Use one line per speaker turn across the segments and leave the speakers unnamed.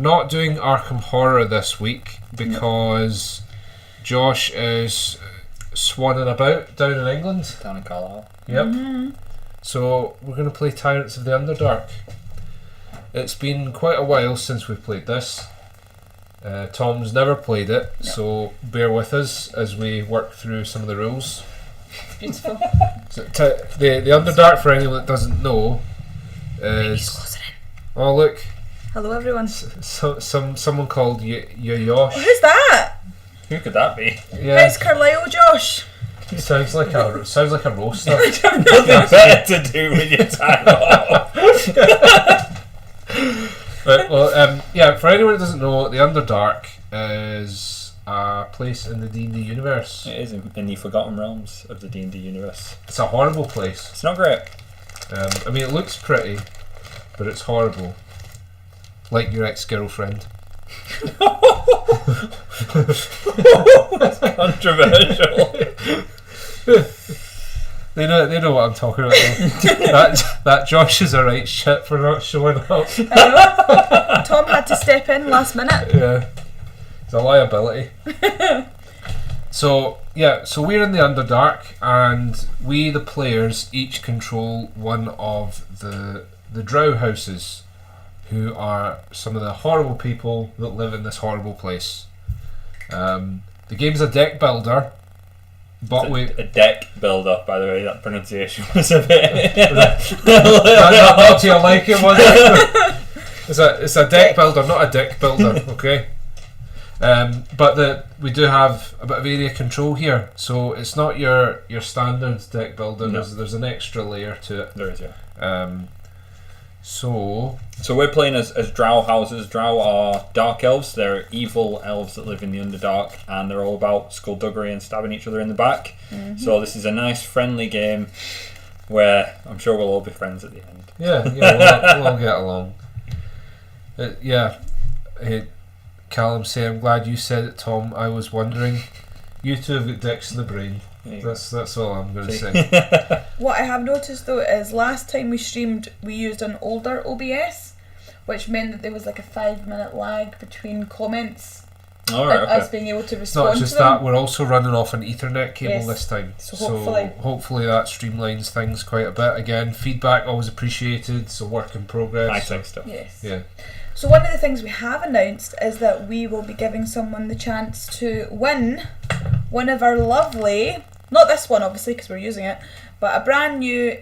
not doing Arkham Horror this week because Josh is swanning about down in England.
Down in Carlisle.
Yep. Mm-hmm. So we're going to play Tyrants of the Underdark. It's been quite a while since we've played this. Tom's never played it, so bear with us as we work through some of the rules.
Beautiful.
So the Underdark, for anyone that doesn't know, is... Oh look.
Hello everyone.
Someone called Yosh.
Who's that?
Who could that be?
Yeah.
How's Carlisle, Josh?
Sounds like a roaster.
Nothing better to do with your time off.
Right, well, for anyone that doesn't know, the Underdark is a place in the D&D universe.
It is in the Forgotten Realms of the D&D universe.
It's a horrible place.
It's not great.
I mean, it looks pretty, but it's horrible. Like your ex-girlfriend.
That's controversial.
They know what I'm talking about. that Josh is a right shit for not showing up.
I know. Tom had to step in last minute.
Yeah, it's a liability. So we're in the Underdark, and we, the players, each control one of the drow houses, who are some of the horrible people that live in this horrible place. The game's a deck builder. But
a deck builder, by the way, that pronunciation was a bit...
Not you like it, was it? It's a deck builder, not a dick builder, okay? But we do have a bit of area control here, so it's not your standard deck builder.
No.
There's an extra layer to it.
There is, yeah.
So
we're playing as drow houses. Drow are dark elves. They're evil elves that live in the Underdark, and they're all about skullduggery and stabbing each other in the back. Mm-hmm. So this is a nice friendly game where I'm sure we'll all be friends at the end.
Yeah, we'll all get along. Hey, Callum, say I'm glad you said it, Tom. I was wondering. You two have got dicks in the brain. That's all I'm going to say.
What I have noticed though is last time we streamed we used an older OBS, which meant that there was like a 5-minute lag between comments and us being able to respond
it's not just
to them.
that, we're also running off an Ethernet cable this time.
So
hopefully that streamlines things quite a bit. Again, feedback always appreciated, so work in progress.
High-tech stuff.
Yes.
Yeah.
So one of the things we have announced is that we will be giving someone the chance to win one of our lovely, not this one obviously because we're using it, but a brand new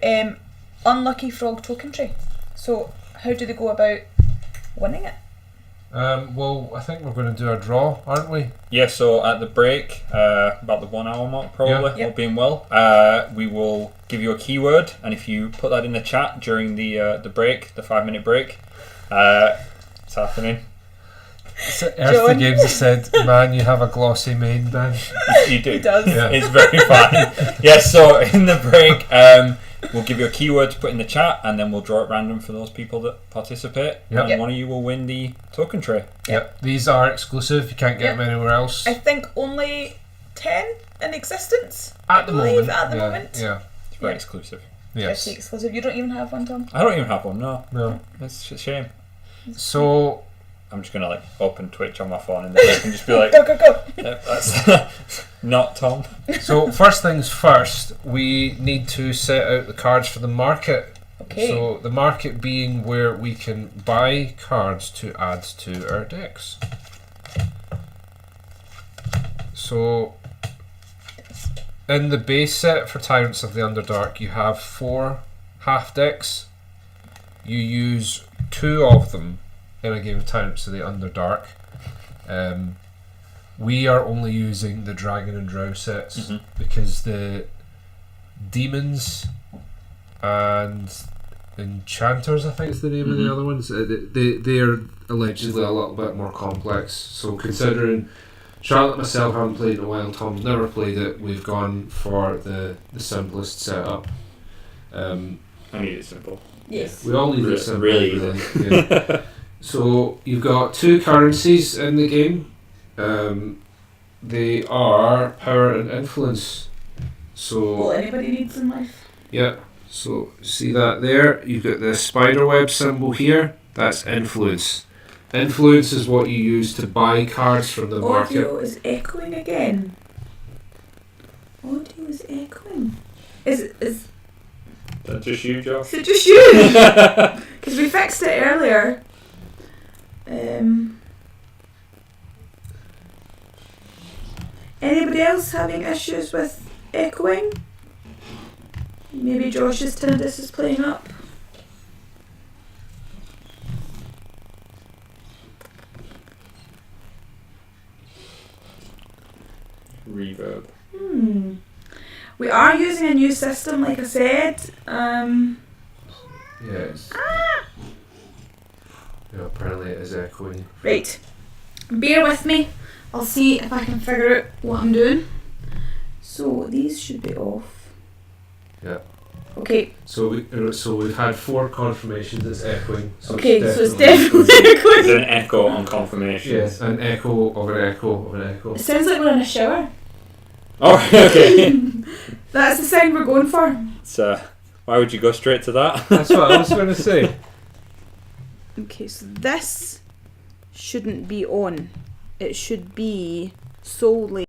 Unlucky Frog token tray. So how do they go about winning it?
Well, I think we're going to do a draw, aren't we?
Yeah, so at the break, about the 1 hour mark probably, all being well, we will give you a keyword, and if you put that in the chat during the break, the 5-minute break, it's happening.
Earth the Games has said, man, you have a glossy main, Ben.
You do.
He does.
Yeah.
It's very fine. Yes, so in the break, we'll give you a keyword to put in the chat, and then we'll draw it random for those people that participate.
Yep.
And one of you will win the token tray.
Yep. These are exclusive. You can't get them anywhere else.
I think only 10 in existence
at the moment. Yeah.
It's very exclusive.
Yes.
Exclusive. You don't even have one, Tom?
I don't even have one, no. It's a shame.
So
I'm just going to open Twitch on my phone and then I can just be like,
go.
That's not Tom.
So first things first, we need to set out the cards for the market.
Okay.
So the market being where we can buy cards to add to our decks. So in the base set for Tyrants of the Underdark, you have 4 half decks. You use 2 of them in a game of Tyrants of the Underdark. We are only using the Dragon and Drow sets because the Demons and Enchanters, I think is the name of the other ones, they are allegedly a little bit more complex. So considering Charlotte and myself haven't played in a while, Tom's never played it, we've gone for the simplest setup.
I need it simple.
Yes.
We all need it simple.
Really easy.
Yeah. So you've got 2 currencies in the game. They are power and influence. So
All anybody needs in life.
yeah. So see that there? You've got the spiderweb symbol here. That's influence. Influence is what you use to buy cards from the market.
Audio is echoing again. Audio is echoing. Is
that just you, Josh?
it just you? Because we fixed it earlier. Anybody else having issues with echoing? Maybe Josh's tinnitus is playing up.
Reverb.
We are using a new system, like I said.
Yes. Yeah, apparently it is echoing.
Right. Bear with me. I'll see if I can figure out what I'm doing. So these should be off.
Yeah.
Okay.
So we've had 4 confirmations it's echoing. So
Okay, so it's definitely
There's
echoing.
an echo on confirmation.
Yes, an echo of an echo of an echo.
It sounds like we're in a shower.
Oh, okay.
That's the sound we're going for.
So, why would you go straight to that?
That's what I was going to say.
Okay, so this shouldn't be on. It should be solely.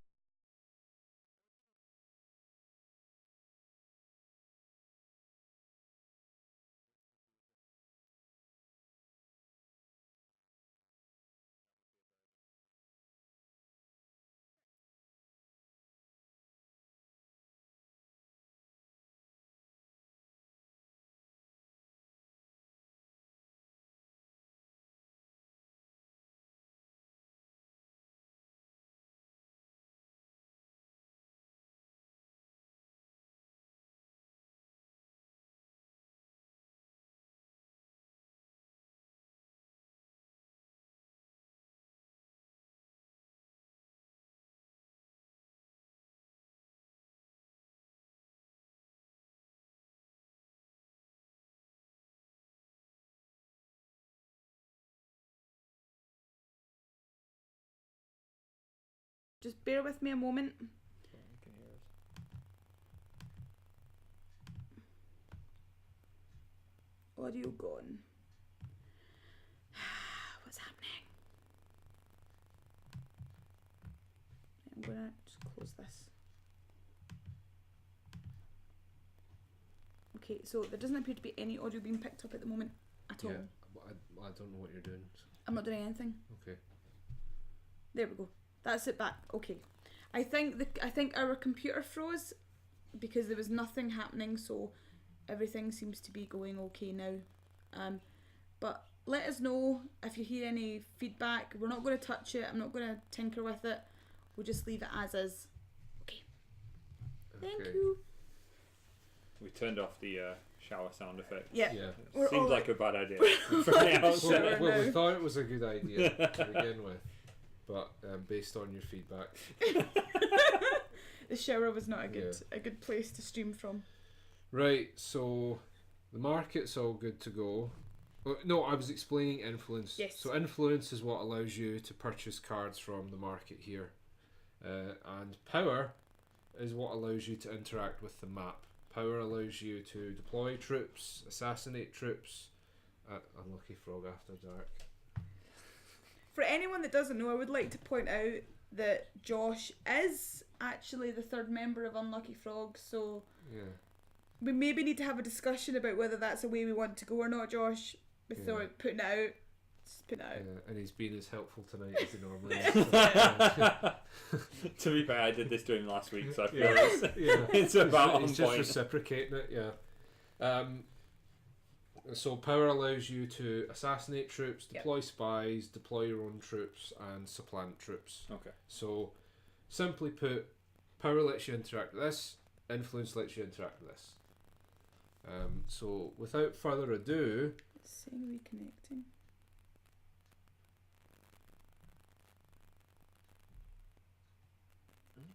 Just bear with me a moment. Audio gone. What's happening? I'm gonna just close this. Okay, so there doesn't appear to be any audio being picked up at the moment at all.
Yeah, I don't know what you're doing.
I'm not doing anything.
Okay.
There we go. That's it back. Okay. I think our computer froze because there was nothing happening, so everything seems to be going okay now. But let us know if you hear any feedback. We're not going to touch it. I'm not going to tinker with it. We'll just leave it as is. Okay. Thank you.
We turned off the shower sound effect.
Yeah.
Yeah.
Seems like a bad idea.
Shower
Well, we
now.
thought it was a good idea to begin with, but based on your feedback.
The shower was not a good place to stream from.
Right, so the market's all good to go. No, I was explaining influence.
Yes.
So influence is what allows you to purchase cards from the market here. And power is what allows you to interact with the map. Power allows you to deploy troops, assassinate troops at Unlucky Frog After Dark.
For anyone that doesn't know, I would like to point out that Josh is actually the third member of Unlucky Frog, so
Yeah.
we maybe need to have a discussion about whether that's a way we want to go or not, Josh, without putting it out. Just putting it out.
Yeah, and he's been as helpful tonight as he normally is.
To be fair, I did this to him last week, so I feel
Yeah.
it's about on
He's just
point.
reciprocating it, yeah. So power allows you to assassinate troops, deploy spies, deploy your own troops, and supplant troops.
Okay.
So, simply put, power lets you interact with this, influence lets you interact with this. So, without further ado...
It's saying reconnecting.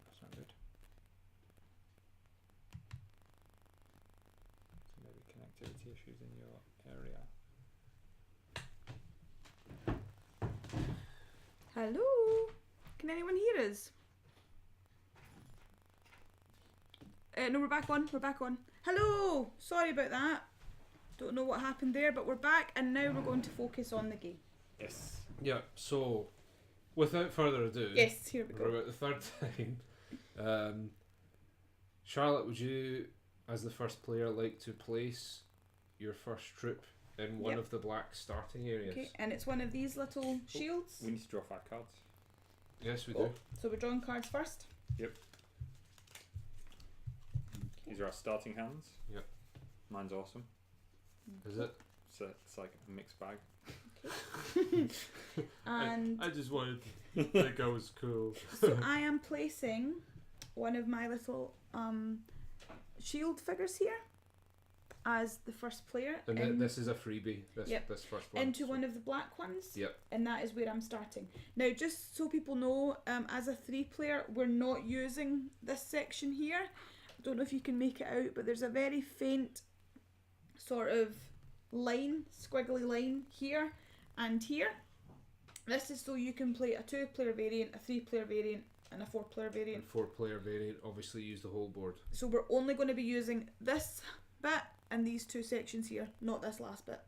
That's not good. So maybe connectivity issues in your area.
Hello? Can anyone hear us? No, we're back on. We're back on. Hello! Sorry about that. Don't know what happened there, but we're back, and now we're going to focus on the game.
Yes.
Yeah, so without further ado,
Yes, here we
we're
go.
about the third time. Charlotte, would you, as the first player, like to place your first troop in one
Yep.
of the black starting areas?
Okay, and it's one of these little shields.
We need to draw 5 cards.
Yes, we
Oh,
do.
so we're drawing cards first.
Yep. These are our starting hands.
Yep.
Mine's awesome.
Is it?
So it's like a mixed bag.
And
I just wanted to think I was cool.
so I am placing one of my little shield figures here as the first player
And this is a freebie. This
Yep.
this first one.
into one of the black ones.
Yep.
And that is where I'm starting. Now, just so people know, as a 3-player, we're not using this section here. I don't know if you can make it out, but there's a very faint sort of line, squiggly line here and here. This is so you can play a 2-player variant, a 3-player variant, and a 4-player
And
variant.
4-player variant, obviously use the whole board.
So we're only going to be using this bit and these 2 sections here, not this last bit.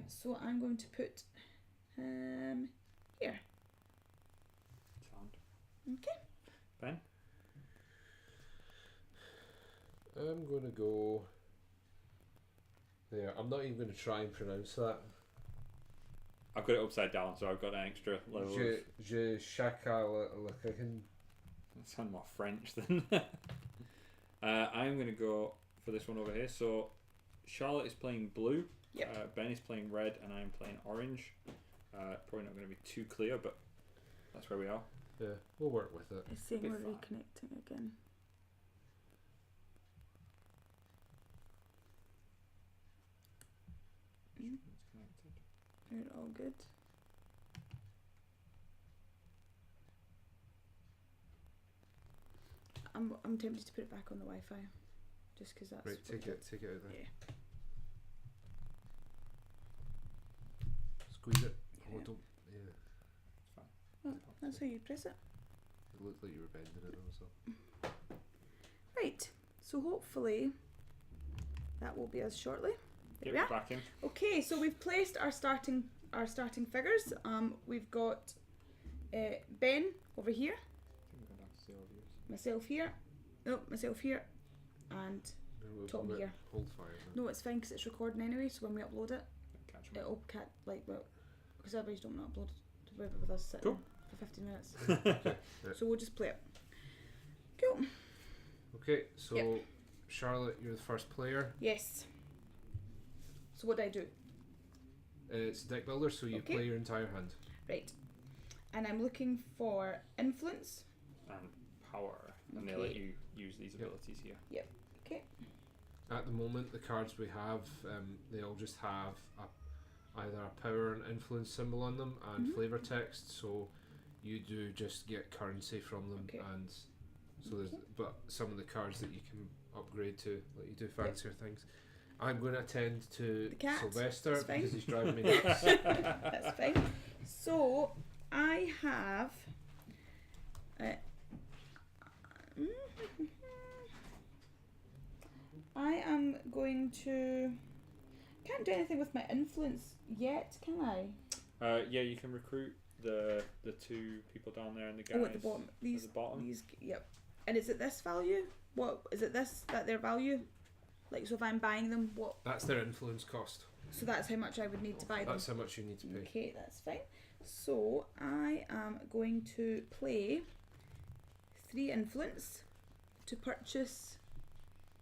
So I'm going to put here.
Sound.
Okay.
Ben?
I'm going to go there. I'm not even going to try and pronounce that.
I've got it upside down, so I've got an extra level of...
Je shaka.
That sounds more French than... I'm going to go for this one over here. So Charlotte is playing blue,
Yep.
Ben is playing red, and I'm playing orange. Probably not going to be too clear, but that's where we are.
Yeah, we'll work with it.
It's saying
Be
we're
fine.
reconnecting again.
It's connected.
You're all good. I'm tempted to put it back on the Wi-Fi, just because that's
Right, take it out there.
Yeah.
Squeeze it. Oh,
Yeah.
don't. Yeah.
It's fine.
Well, that's how you press it.
It looked like you were bending it also.
Right. So hopefully that will be us shortly. There
Get
we are.
back in.
Okay, so we've placed our starting figures. We've got Ben over here,
I think we're going down to 0 views.
myself here, myself here, and Tom here.
Hold fire. Then.
no, it's fine because it's recording anyway. So when we upload it,
Catch 'em.
it'll because otherwise don't want to upload to web it with us sitting
Cool.
for 15 minutes.
Yeah.
So we'll just play it. Cool.
Okay, so
Yep.
Charlotte, you're the first player.
Yes. So what do I do?
It's deck builder, so you
Okay.
play your entire hand.
Right. And I'm looking for influence.
And power. And they
Okay.
let you use these
Yep.
abilities here.
Okay.
At the moment, the cards we have, they all just have either a power and influence symbol on them and
Mhm.
flavor text. So you do just get currency from them,
Okay.
and so there's. But some of the cards that you can upgrade to, like you do fancier things. I'm going to attend to
The cat.
Sylvester
It's fine.
because he's driving me nuts.
That's fine. So I have. I am going to. Can't do anything with my influence yet, can I?
Yeah, you can recruit the 2 people down there and the guys
Oh, at the bottom.
at
These.
the bottom.
These. Yep. And is it this value? What is it? This that their value? Like, so if I'm buying them, what?
That's their influence cost.
So that's how much I would need to buy them.
That's how much you need to pay.
Okay, that's fine. So I am going to play 3 influence to purchase.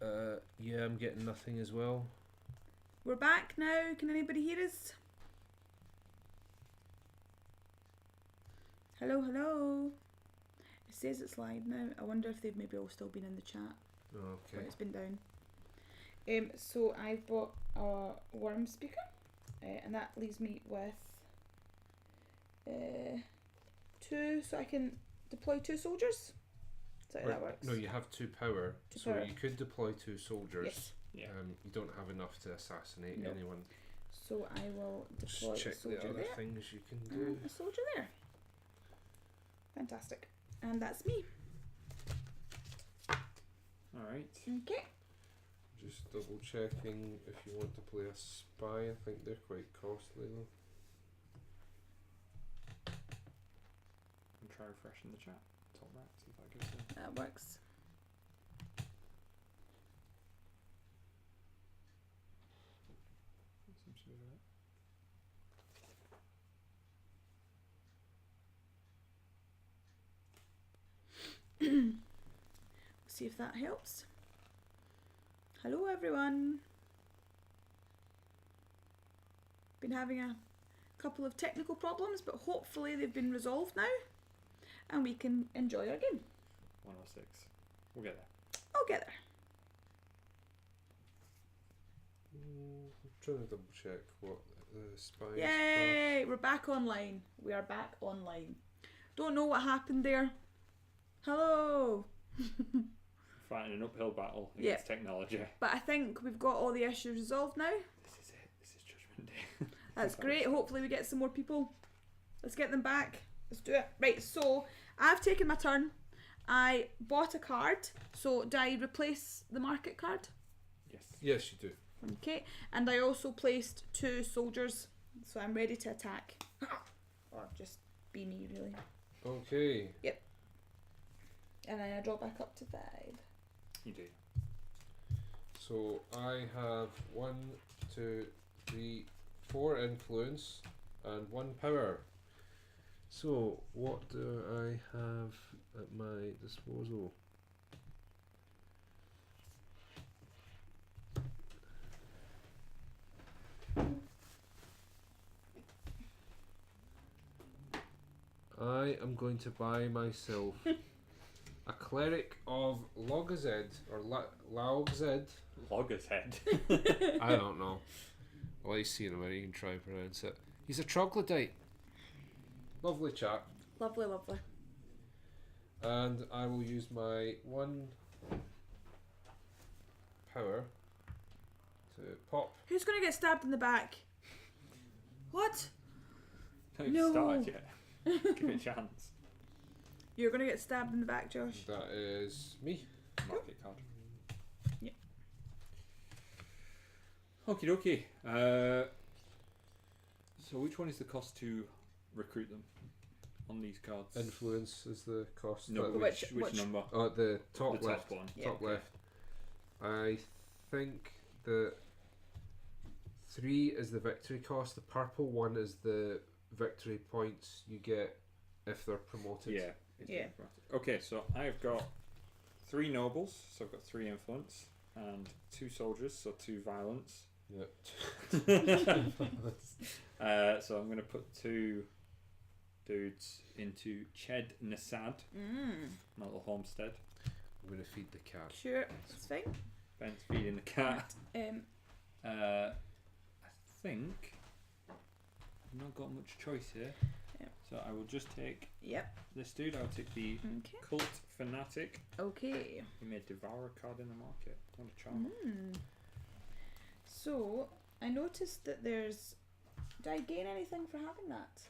Yeah, I'm getting nothing as well.
We're back now. Can anybody hear us? Hello, hello. It says it's live now. I wonder if they've maybe all still been in the chat when
Okay.
it's been down. So I've bought a worm speaker, and that leaves me with 2, so I can deploy 2 soldiers. Is that how that works?
No, you have 2 power,
2
so
power.
you could deploy 2 soldiers.
Yes.
Yeah.
You don't have enough to assassinate
No.
anyone.
So I will deploy
Just
a
check the
soldier
other
there
things you can
and
do.
a soldier there. Fantastic. And that's me.
Alright.
Okay.
Just double checking if you want to play a spy. I think they're quite costly though.
try refreshing the chat. Top right, see if that goes in.
That works.
Seems to be right.
See if that helps. Hello everyone. Been having a couple of technical problems, but hopefully they've been resolved now and we can enjoy our game.
106. We'll get there.
I'll get there.
I'm trying to double check what the spies.
Yay! We're back online. We are back online. Don't know what happened there. Hello!
Fighting an uphill battle against technology.
But I think we've got all the issues resolved now.
This is it. This is Judgment Day.
That's great. Hopefully we get some more people. Let's get them back. Let's do it. Right, so I've taken my turn. I bought a card. So do I replace the market card?
Yes.
Yes, you do.
Okay. And I also placed 2 soldiers. So I'm ready to attack. Or just be me, really.
Okay.
Yep. And then I draw back up to 5.
You do.
So I have 1, 2, 3, 4 influence and 1 power. So what do I have at my disposal? I am going to buy myself a cleric of Logazed or Laugzed.
Loggerhead.
I don't know. I'll let you see in a minute. You can try and pronounce it. He's a troglodyte. Lovely chap.
Lovely, lovely.
And I will use my 1 power to pop.
Who's going to get stabbed in the back? What?
Don't
No.
start yet. Give it a chance.
You're going to get stabbed in the back, Josh.
That is me.
Market card.
Yep.
Okie dokie. So which one is the cost to recruit them on these cards?
Influence is the cost.
No,
Which-
which
which-
number?
Oh, at the top
The
left.
top one.
Yeah.
Top
Okay.
left. I think the 3 is the victory cost. The purple one is the victory points you get if they're promoted.
Yeah.
Yeah.
Okay, so I've got 3 nobles, so I've got 3 influence, and 2 soldiers, so 2 violence.
Yeah.
So I'm going to put 2 dudes into Ched Nasad, my little homestead.
I'm going to feed the cat.
Sure, it's fine.
Ben's feeding the cat. I think I've not got much choice here.
Yep.
So I will just take
Yep.
this dude. I'll take the
Okay.
Cult Fanatic.
Okay.
He made Devour a card in the market. What a charm.
So, I noticed that there's... Do I gain anything for having that?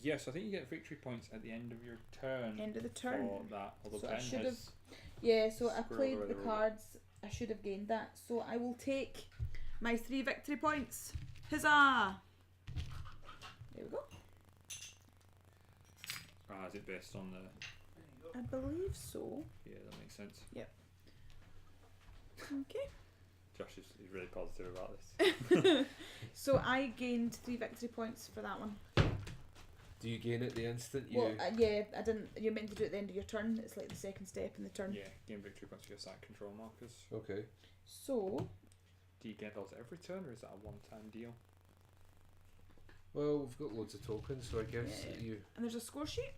Yes, I think you get victory points at the end of your turn.
End of the turn.
For that. Although
So I
Ben
should
has
Yeah, so I
Scroll
played
away
the
the
cards. I should have gained that. So I will take my 3 victory points. Huzzah! There we go.
is it based on the...
I believe so.
Yeah, that makes sense.
Okay.
Josh is really positive about this.
So I gained 3 victory points for that one.
Do you gain it the instant you...
Well, yeah, I didn't. You're meant to do it at the end of your turn. It's like the second step in the turn.
Yeah, gain victory points for your side control markers.
Okay.
So,
Do you get those every turn, or is that a one-time deal?
Well, we've got loads of tokens, so I guess
Yeah.
that you...
and there's a score sheet.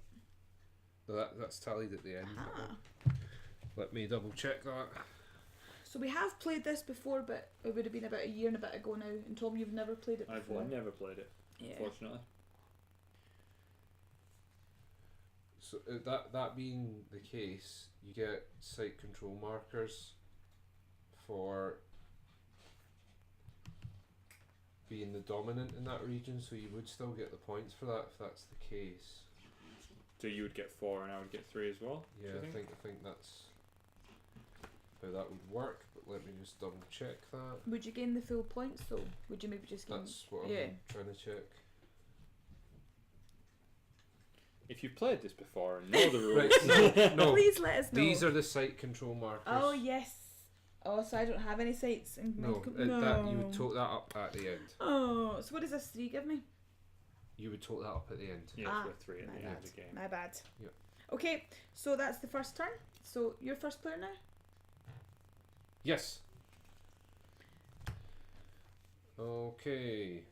That's tallied at the end.
Ah.
Let me double check that.
So we have played this before, but it would have been about a year and a bit ago now. And Tom, you've never played it
I've
before.
never played it,
Yeah.
unfortunately.
So that being the case, you get site control markers for being the dominant in that region, so you would still get the points for that if that's the case.
So you would get 4 and I would get 3 as well? do
Yeah,
you
I think that's how that would work, but let me just double check that.
Would you gain the full points though? Would you maybe just gain?
That's what
Yeah.
I'm trying to check.
if you've played this before and know the rules,
Right, no.
Please let us know.
These are the site control markers.
Oh yes. Oh, so I don't have any sites.
No, that you would talk that up at the end.
Oh, so what does this 3 give me?
You would talk that up at the end.
yeah, it's worth 3 at
my
the end
bad.
of the game.
My bad.
Yep.
Okay, so that's the first turn. So you're first player now?
Yes. Okay.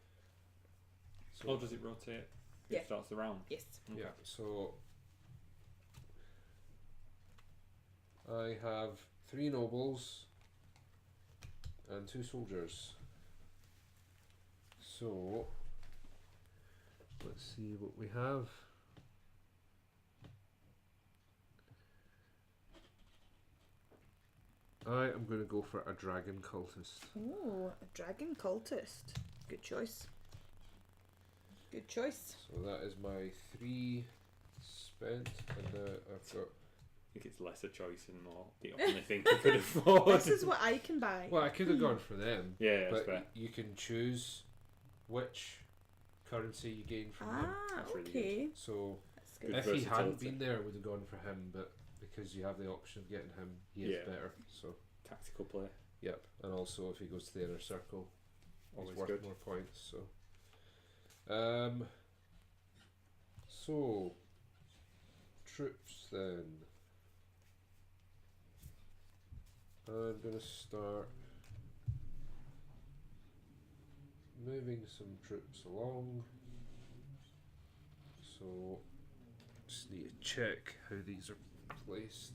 So
Or does it rotate?
Yeah.
It starts the round.
Yes.
Okay.
yeah, so I have 3 nobles and 2 soldiers. So let's see what we have. I am going to go for a dragon cultist.
Ooh, a dragon cultist. Good choice. Good choice.
So that is my 3 spent, and I've got.
I think it's less a choice and more the only thing you could afford.
This is what I can buy.
Well, I could have gone for them.
Yeah, that's
but
fair.
you can choose which currency you gain from him.
Ah,
That's really
okay.
So
That's good.
Good
if he hadn't
versatility.
been there, I would have gone for him. But because you have the option of getting him, he is
Yeah.
better. So
Tactical play.
yep, and also if he goes to the inner circle,
Always
he's worth
good.
more points. So, so troops then. I'm gonna start moving some troops along. So just need to check how these are placed.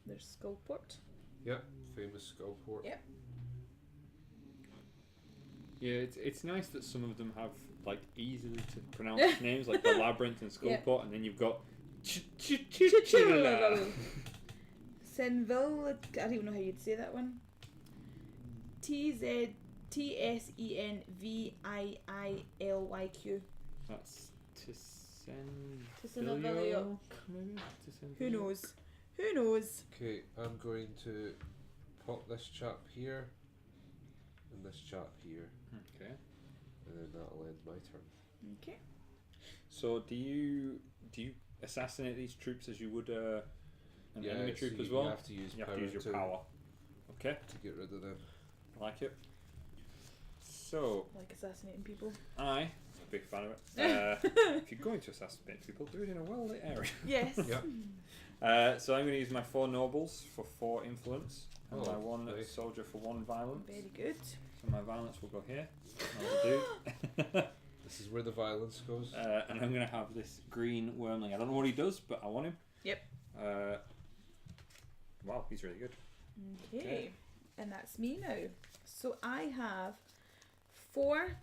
There's Skullport.
Yep, famous Skullport.
Yep.
Yeah, it's nice that some of them have like easily to pronounce names like the Labyrinth and Skullport, and then you've got
Senville. I don't even know how you'd say that one. Tsenviillyq.
That's
Tissenvilliok.
maybe?
Who knows? Who knows?
Okay, I'm going to pop this chap here and this chap here,
Okay.
and then that'll end my turn.
Okay.
So do you assassinate these troops as you would an enemy troop
so
as well?
You have to use
You
power,
have to use your power. Okay,
to get rid of them.
I like it. So
Like assassinating people.
I'm a big fan of it. If you're going to assassinate people, do it in a well-lit area.
Yes.
Yep.
So I'm going to use my 4 nobles for 4 influence, and my 1
nice.
soldier for 1 violence.
Very good.
So my violence will go here. Another dude.
This is where the violence goes.
And I'm going to have this green wormling. I don't know what he does, but I want him.
Yep.
Wow, he's really good.
Okay. And that's me now. So I have 4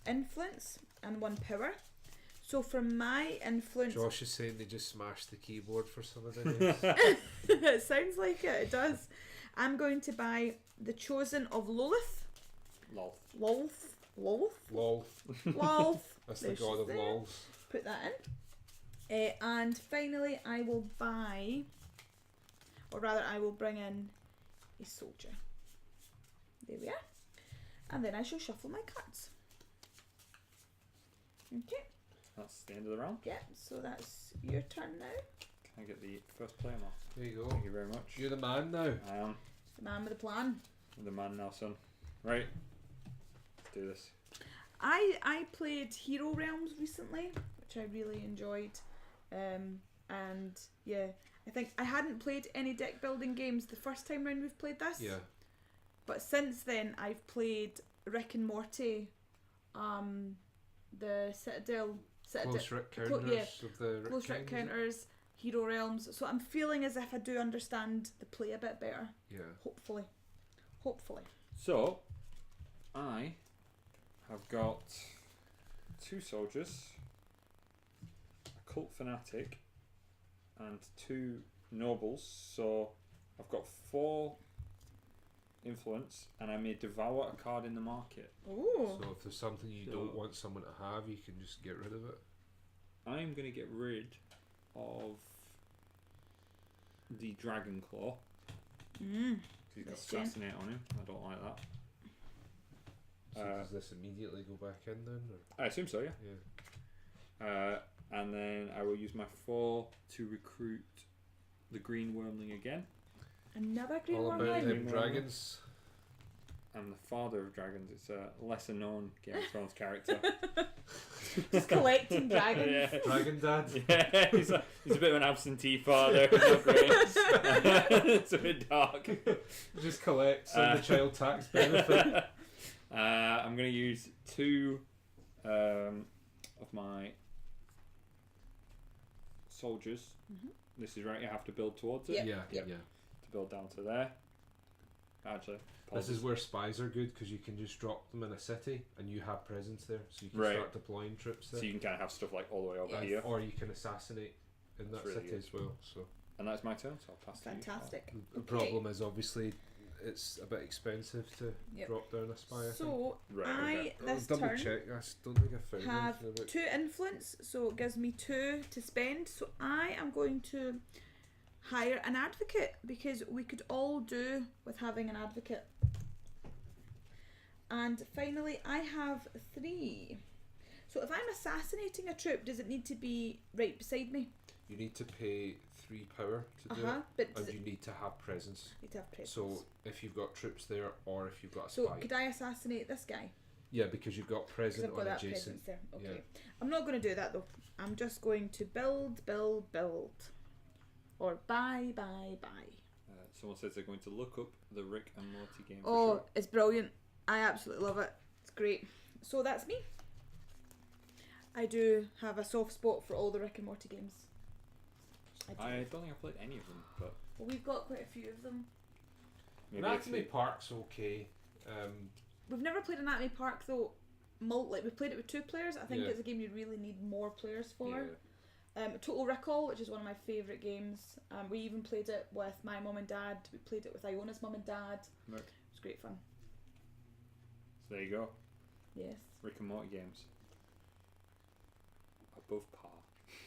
influence and 1 power. So for my influence,
Josh is saying they just smashed the keyboard for some of the names.
it sounds like it. It does. I'm going to buy the Chosen of Lolth.
Lolth.
Lolth. Lolth.
Lol.
Lolth.
That's the
There
god
she's
of
there.
lols.
Put that in. And finally, I will buy, or rather, I will bring in a soldier. There we are. And then I shall shuffle my cards. Okay.
That's the end of the round.
Yeah, so that's your turn now.
Can I get the first player mark?
There you
Thank
go.
you very much.
You're the man now.
I am
The man with a plan.
the man now, son. Right. Let's do this.
I played Hero Realms recently, which I really enjoyed. And yeah, I think I hadn't played any deck building games the first time round we've played this.
Yeah.
But since then, I've played Rick and Morty, the Citadel,
Close Rick
Clo-
counters of the
Close Rick
Kings.
Counters, Hero Realms. So I'm feeling as if I do understand the play a bit better.
Yeah.
Hopefully. Hopefully.
So, I have got 2 soldiers, a cult fanatic, and 2 nobles. So, I've got 4 influence, and I may devour a card in the market.
Ooh.
So if there's something you
So-
don't want someone to have, you can just get rid of it.
I'm going to get rid of the Dragon Claw. He's got
Yes, Jen.
Assassinate on him. I don't like that.
So Does this immediately go back in then? Or?
I assume so, yeah. And then I will use my 4 to recruit the green wormling again.
Another green
All about
wormling.
them dragons.
I'm the father of dragons. It's a lesser known Game of Thrones character.
Just collecting dragons.
Yeah.
Dragon Dad.
Yeah, he's a bit of an absentee father. It's not great. It's a bit dark.
Just collects on the child tax benefit.
I'm going to use 2 of my soldiers. This is right, you have to build towards it.
Yeah.
To build down to there. Actually,
this is where spies are good because you can just drop them in a city and you have presence there, so you can start deploying troops there.
So you can kind of have stuff like all the way over here,
or you can assassinate in that
really
city
good.
as well. So,
and that's my turn. So I'll pass.
Fantastic.
The problem is obviously it's a bit expensive to drop down a spy.
So
I
this
double
turn
check. I don't think I found
have
anything about
2 influence, so it gives me 2 to spend. So I am going to hire an advocate because we could all do with having an advocate. And finally, I have 3. So if I'm assassinating a troop, does it need to be right beside me?
You need to pay 3 power to do it,
But
and you need to have presence.
Need to have presence.
So if you've got troops there, or if you've got a
so
spy.
could I assassinate this guy?
Yeah, because you've got
Because
present
I've got
on
that
adjacent.
presence there. Okay.
Yeah.
I'm not going to do that though. I'm just going to build. Or buy.
Someone says they're going to look up the Rick and Morty game.
Oh,
For sure.
it's brilliant. I absolutely love it. It's great. So that's me. I do have a soft spot for all the Rick and Morty games.
I don't think I've played any of them, but
Well, we've got quite a few of them.
maybe
Anatomy Park's okay.
We've never played Anatomy Park though. Like we played it with 2 players. I think
Yeah.
it's a game you really need more players for.
Yeah.
Total Recall, which is one of my favourite games. We even played it with my mum and dad. We played it with Iona's mum and dad.
Right.
It was great fun.
So there you go.
Yes.
Rick and Morty games. Above par.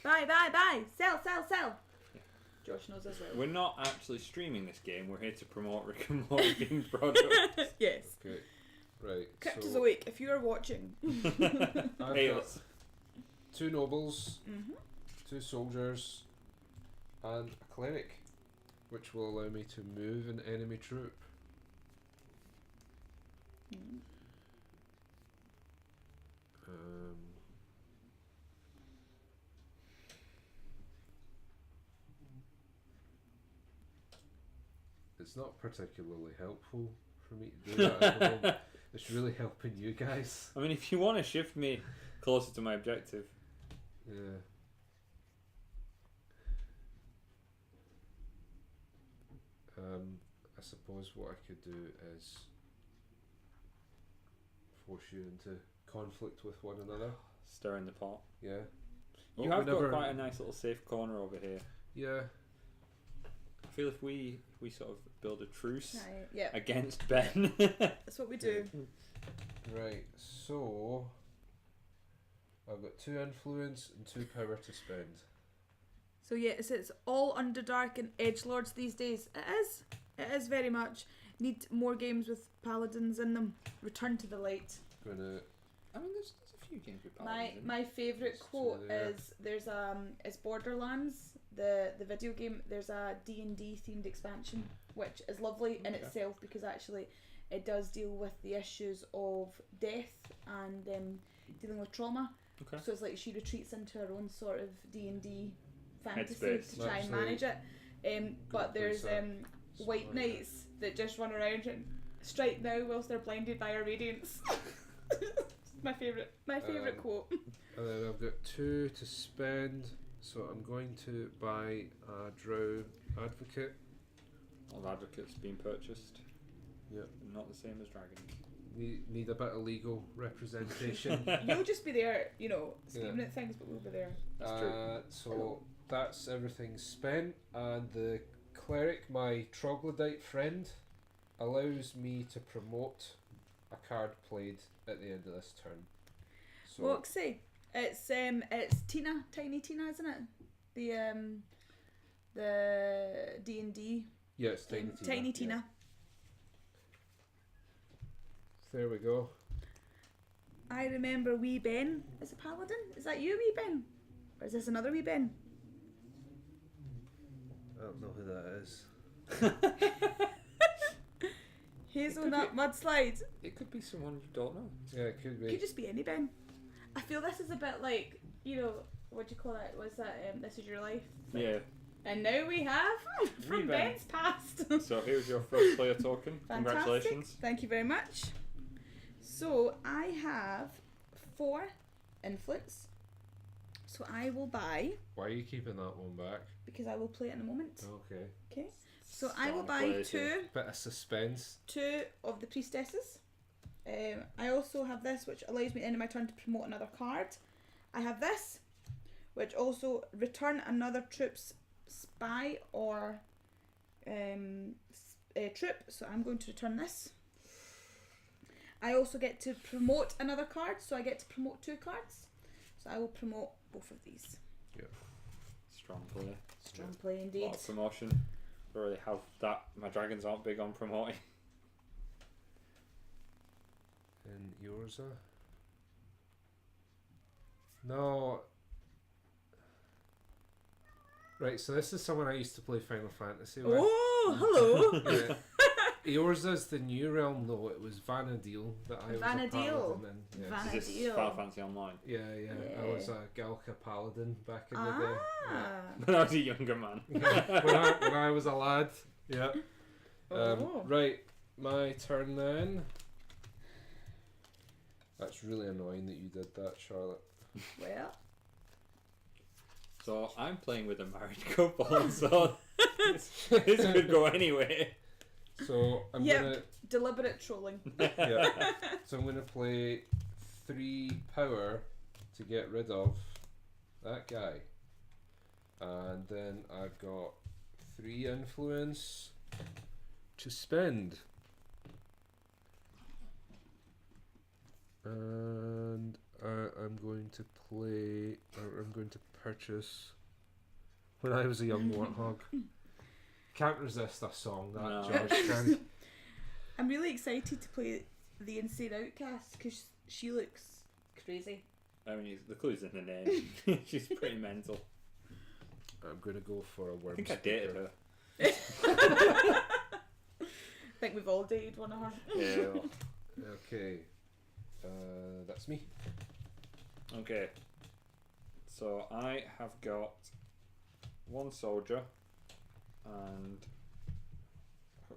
Buy! Sell!
Yeah.
Josh knows as well.
We're not actually streaming this game. We're here to promote Rick and Morty games products.
Yes.
Okay. Right.
Cryptozoic, if you are watching.
I've
Hey,
got 2 nobles, 2 soldiers, and a cleric, which will allow me to move an enemy troop. It's not particularly helpful for me to do that at the moment. It's really helping you guys.
I mean, if you want to shift me closer to my objective.
Yeah. I suppose what I could do is force you into conflict with one another.
Stir in the pot.
Yeah.
You have got quite a nice little safe corner over here.
Yeah.
I feel if we sort of build a truce
Yeah.
against Ben.
That's what we do.
Right, so I've got 2 influence and 2 power to spend.
So yeah, it's all Underdark and Edgelords these days. It is. It is very much. Need more games with paladins in them. Return to the light.
Gonna
I mean, there's a few games with paladins.
My favourite quote is it's Borderlands, the video game. There's a D&D themed expansion, which is lovely in itself because actually it does deal with the issues of death and dealing with trauma.
Okay.
So it's like she retreats into her own sort of D&D fantasy
Headspace.
to try and manage it. But there's white knights that just run around and strike now whilst they're blinded by our radiance. My favourite quote.
And then I've got 2 to spend, so I'm going to buy a drow advocate.
All advocates being purchased.
Yep.
Not the same as dragons.
Need a bit of legal representation.
You'll just be there, screaming at things, but we'll be there.
That's true.
So that's everything spent, and the cleric, my troglodyte friend, allows me to promote a card played at the end of this turn. So
Roxy, it's Tina, Tiny Tina, isn't it? The D&D.
yeah, it's Tiny Tina.
Tiny
yeah.
Tina.
There we go.
I remember wee Ben as a paladin. Is that you, wee Ben? Or is this another wee Ben?
I don't know who that is.
Hazelnut mudslide.
It could be someone you don't know.
Yeah, it could be.
Could just be any Ben. I feel this is a bit like, you know, what do you call it? Was that This Is Your Life?
Yeah.
And now we have from
Wee Ben.
Ben's past.
So here's your first player token.
Fantastic.
Congratulations.
Thank you very much. So I have 4 influence. So I will buy,
Why are you keeping that one back?
because I will play it in a moment.
Okay.
Okay. So I will
Strong
buy
players here.
Bit of suspense.
2 of the priestesses. I also have this, which allows me at the end of my turn to promote another card. I have this, which also return another troop's spy or troop. So I'm going to return this. I also get to promote another card, so I get to promote 2 cards. So I will promote both of these.
Yeah.
Strong player.
Strong play
A
indeed.
lot of promotion. Don't really have that. My dragons aren't big on promoting.
And yours are? No. Right, so this is someone I used to play Final Fantasy with.
Oh, hello!
Yeah. Yours is the new realm, though. It was Vanadil that I was a
Vanadil.
paladin in. Yeah.
Vanadil.
Is this Final Fantasy Online?
Yeah. I was a Galka paladin back in the day. Yeah.
When I was a younger man.
when I was a lad. Yeah.
Oh.
Right, my turn then. That's really annoying that you did that, Charlotte.
Well,
So I'm playing with a married couple, so this could go anyway.
So I'm
Yep. Deliberate trolling.
So I'm gonna play 3 power to get rid of that guy, and then I've got 3 influence to spend, and I'm going to play, or I'm going to purchase. When I was a young warthog. Can't resist a song that
No.
George can.
I'm really excited to play the Insane Outcast because she looks crazy.
I mean, the clue's in the name. She's pretty mental.
I'm going to go for a worm.
I think I dated her.
I think we've all dated one of her.
Yeah.
Okay. That's me.
Okay. So I have got 1 soldier and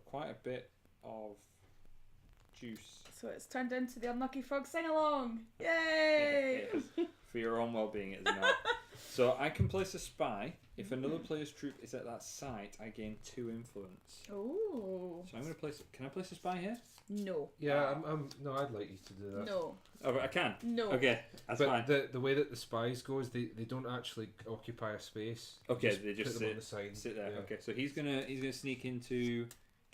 quite a bit of juice.
So it's turned into the Unlucky Frog sing-along. Yay!
Yes. For your own well-being, it's not. So I can place a spy. If another player's troop is at that site, I gain 2 influence.
Oh.
So I'm going to place... Can I place a spy here?
No.
Yeah, no, I'd like you to do that.
No.
Oh, but I can?
No.
Okay, that's
But
fine.
the way that the spies go is they don't actually occupy a space.
Okay, they just
put them on the side.
sit there.
Yeah.
Okay, so he's gonna sneak into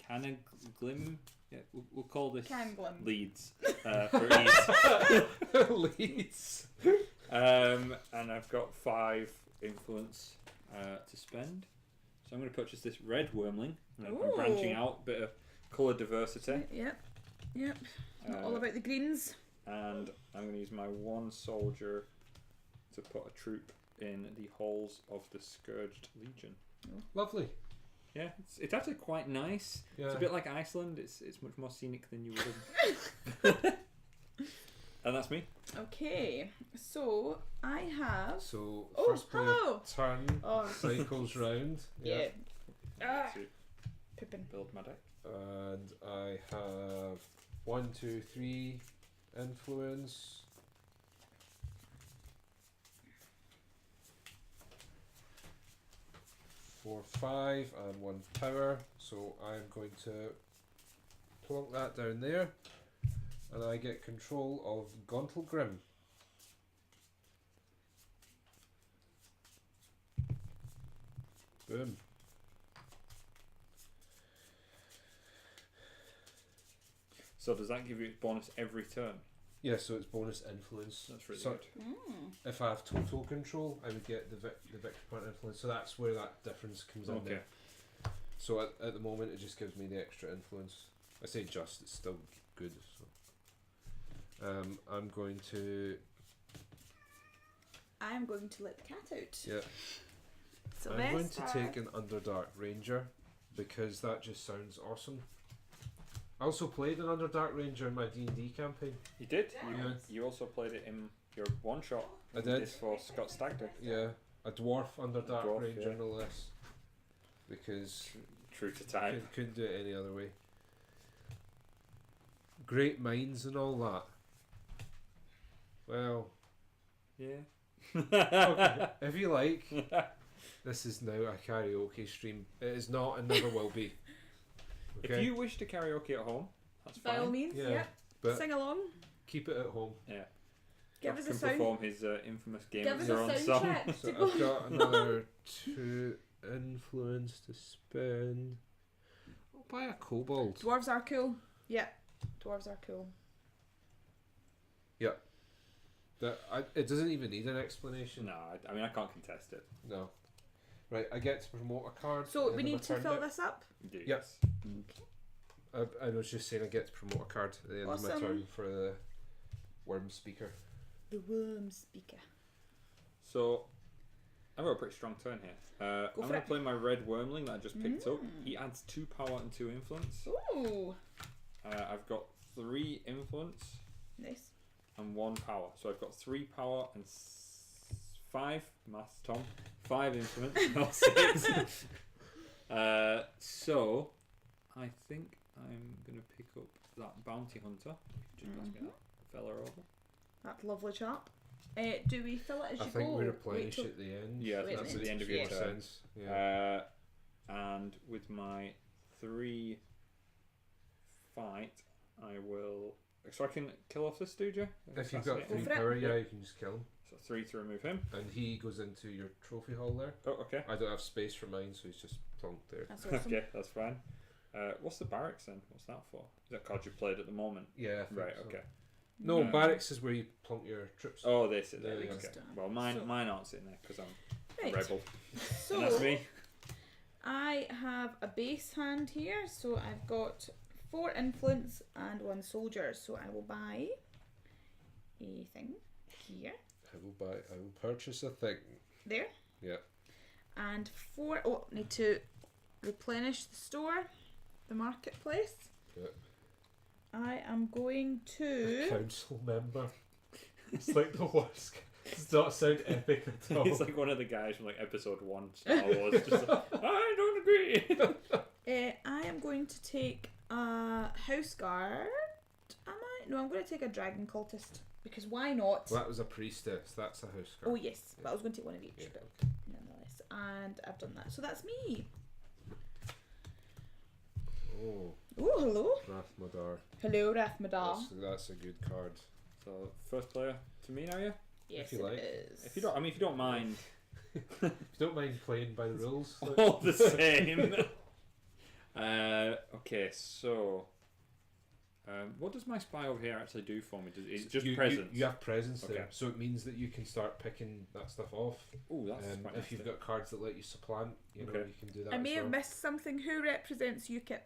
Canaglim. Yeah, we'll call this
Canglim.
Leeds for ease.
Leeds.
And I've got 5 influence to spend. So I'm going to purchase this red wormling. I'm
Ooh.
branching out, bit of colour diversity.
Yep. Not all about the greens.
And I'm going to use my 1 soldier to put a troop in the halls of the Scourged Legion.
Lovely.
Yeah, it's actually quite nice.
Yeah.
It's a bit like Iceland. It's much more scenic than you would have. And that's me.
Okay, so I have.
So
Oh,
first player
hello.
turn
Oh,
cycles round.
yeah.
To
Pippin.
build my deck.
And I have 1, 2, 3 influence. 4, 5, and 1 power. So I'm going to plonk that down there, and I get control of Gauntlgrim. Boom.
So does that give you bonus every turn?
Yeah, so it's bonus influence.
That's really
So
good.
if I have total control, I would get the victory point influence. So that's where that difference comes in
Okay.
there. So at the moment, it just gives me the extra influence. I say just, it's still good. So. I'm going to.
I'm going to let the cat out.
Yeah.
So
I'm going to take an Underdark Ranger because that just sounds awesome. I also played an Underdark Ranger in my D&D campaign.
You did?
Yeah.
You also played it in your one-shot.
I did.
This for Scott Stagder.
Yeah, a dwarf Underdark
Dwarf,
Ranger,
yeah.
no less. Because
True to type.
couldn't do it any other way. Great minds and all that. Well,
Yeah.
okay, if you like, this is now a karaoke stream. It is not and never will be. Okay?
If you wish to karaoke at home, that's
By all
fine.
means,
Yeah,
yeah.
but
Sing along.
keep it at home.
Yeah.
Give
Josh
us a
can
sound.
perform his infamous Game
Give
of
us a
Thrones
sound
song.
check
So
to go.
I've got another 2 influence to spend. I'll buy a kobold.
Dwarves are cool. Yeah. Dwarves are cool.
Yeah. It doesn't even need an explanation.
No, I mean I can't contest it.
No. Right, I get to promote a card.
So
in
we
my
need to
turn
fill
deck.
this up.
Indeed.
Yes.
Okay.
I was just saying I get to promote a card at the end of my
Awesome.
turn for the Worm Speaker.
The worm speaker.
So I've got a pretty strong turn here. I'm
for
going to
it.
play my red wormling that I just picked up. He adds 2 power and 2 influence.
Ooh.
I've got 3 influence
Nice.
and 1 power. So I've got 3 power and 5 maths, Tom. 5 influence, not 6. So I think I'm going to pick up that bounty hunter. Just pass me that fella over.
That lovely chap. Do we fill it as
I
you
think
go?
we
Wait
replenish
till-
at the end.
Yeah,
Wait a
that's at
minute.
the end of
Makes
your
more
turn.
sense. Yeah.
And with my 3 fight, I will. So I can kill off this dude, yeah?
If you've got
Assassinate
3
him.
for it.
power, yeah, you can just kill him.
So 3 to remove him.
And he goes into your trophy hall there.
Oh, okay.
I don't have space for mine, so he's just plonked there.
That's awesome.
Okay, that's fine. What's the barracks then? What's that for? Is that card you played at the moment?
Yeah, I think
Right,
so.
okay.
No, barracks is where you plonk your troops.
Oh, they sit there.
There you go.
Okay. Well, mine
So-
aren't sitting there because I'm
Right.
a rebel.
So
And that's me.
I have a base hand here, so I've got 4 influence and 1 soldier. So I will buy a thing here,
I will purchase a thing.
there,
Yeah.
and 4. Oh, need to replenish the store, the marketplace.
Yeah.
I am going to.
Council member. It's like the worst. It does not sound epic at all.
He's like one of the guys from like episode 1 Star Wars. Just like, I don't agree.
I am going to take a house guard. Am I? No, I'm going to take a dragon cultist because why not?
Well, that was a priestess. That's a house
Oh
guard.
yes, but I was going to take one of each,
Yeah,
but nonetheless. And I've done that, so that's me.
Oh,
Oh, hello,
Rathmadar.
hello, Rathmadar.
That's a good card.
So first player to me now, yeah.
Yes,
if you
it
like.
is.
If you don't mind,
If you don't mind playing by the rules.
all the same. Okay, so what does my spy over here actually do for me? It's just presence.
You have presence there,
Okay.
so it means that you can start picking that stuff off.
Oh, that's quite
if you've
nice.
got cards that let you supplant, you know,
Okay.
you can do that.
I may
as
have
well.
missed something. Who represents UKIP?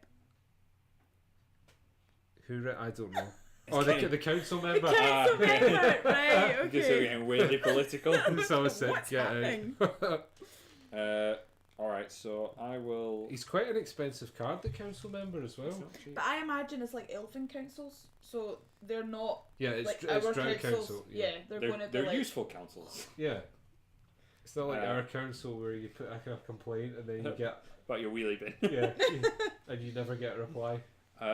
I don't know. Oh, the council member.
Council
okay.
member, right?
You can see we're
Okay.
getting weirdly political.
Someone said,
What's
"Get
happening?
out."
All right, so I will.
He's quite an expensive card, the council member as
It's
well.
not cheap.
But I imagine it's like elfin councils, so they're not
Yeah, it's
like
it's
our
Drow
councils.
Council.
Yeah, they're going to be
They're
like.
useful councils.
Yeah. It's not like
Uh,
our council where you put a complaint and then you get
About your wheelie bin.
and you never get a reply.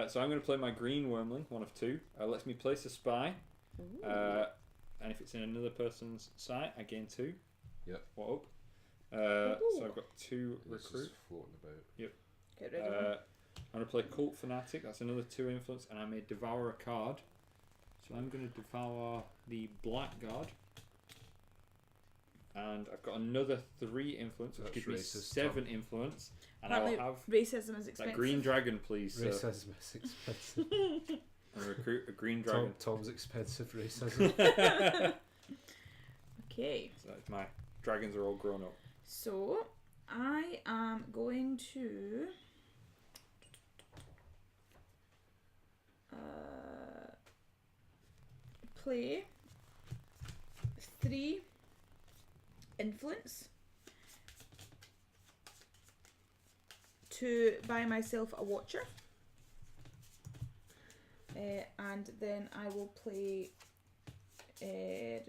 So I'm going to play my green wormling, 1 of 2. Lets me place a spy.
Ooh.
And if it's in another person's sight, I gain 2.
Yep.
What up?
Ooh.
So I've got 2
This is
recruit.
floating about.
Get rid of them.
I'm going to play Cult Fanatic. That's another 2 influence. And I may devour a card. So I'm going to devour the Blackguard. And I've got another 3 influence, which
That's
gives me
racist,
7 influence. And
Apparently
I'll have
racism is expensive.
that green dragon, please. Sir.
Racism is expensive.
And recruit a green dragon.
Tom's expensive racism.
Okay,
So that's my dragons are all grown up.
so I am going to. play 3 influence to buy myself a watcher. And then I will play the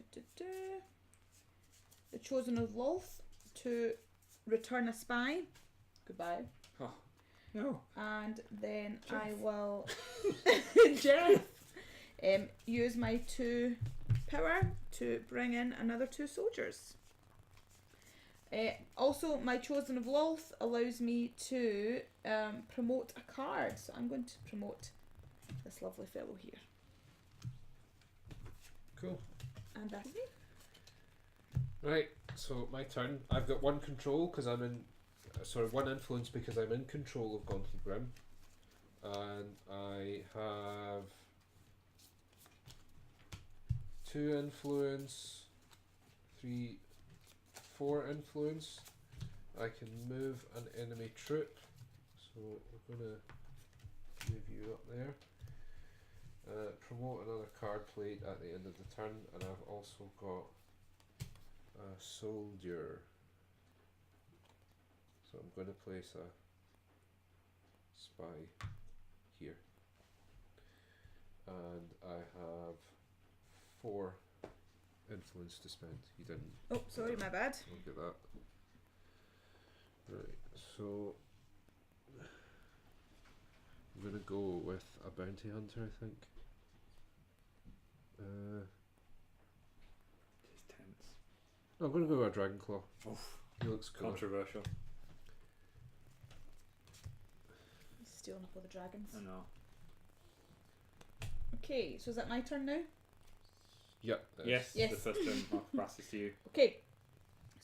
Chosen of Lolth to return a spy. Goodbye.
Oh, no.
And then I will Jeff use my 2 power to bring in another 2 soldiers. Also, my Chosen of Lolth allows me to promote a card, so I'm going to promote this lovely fellow here.
Cool.
And that's me.
Right, so my turn. I've got 1 control because I'm in. Sorry, 1 influence because I'm in control of Gauntlet Grim. And I have 2 influence, 3, 4 influence. I can move an enemy troop. So we're going to move you up there. Promote another card played at the end of the turn, and I've also got a soldier. So I'm going to place a spy here. And I have 4 influence to spend. You didn't.
Oh, sorry, my bad.
Look at that. Right, so I'm going to go with a bounty hunter, I think.
It's tense.
No, I'm going to go with a dragon claw.
Oof.
He looks cool.
Controversial.
He's stealing up all the dragons.
I know.
Okay, so is that my turn now?
Yep.
Yes,
Yes.
the first turn I'll pass this to you.
Okay.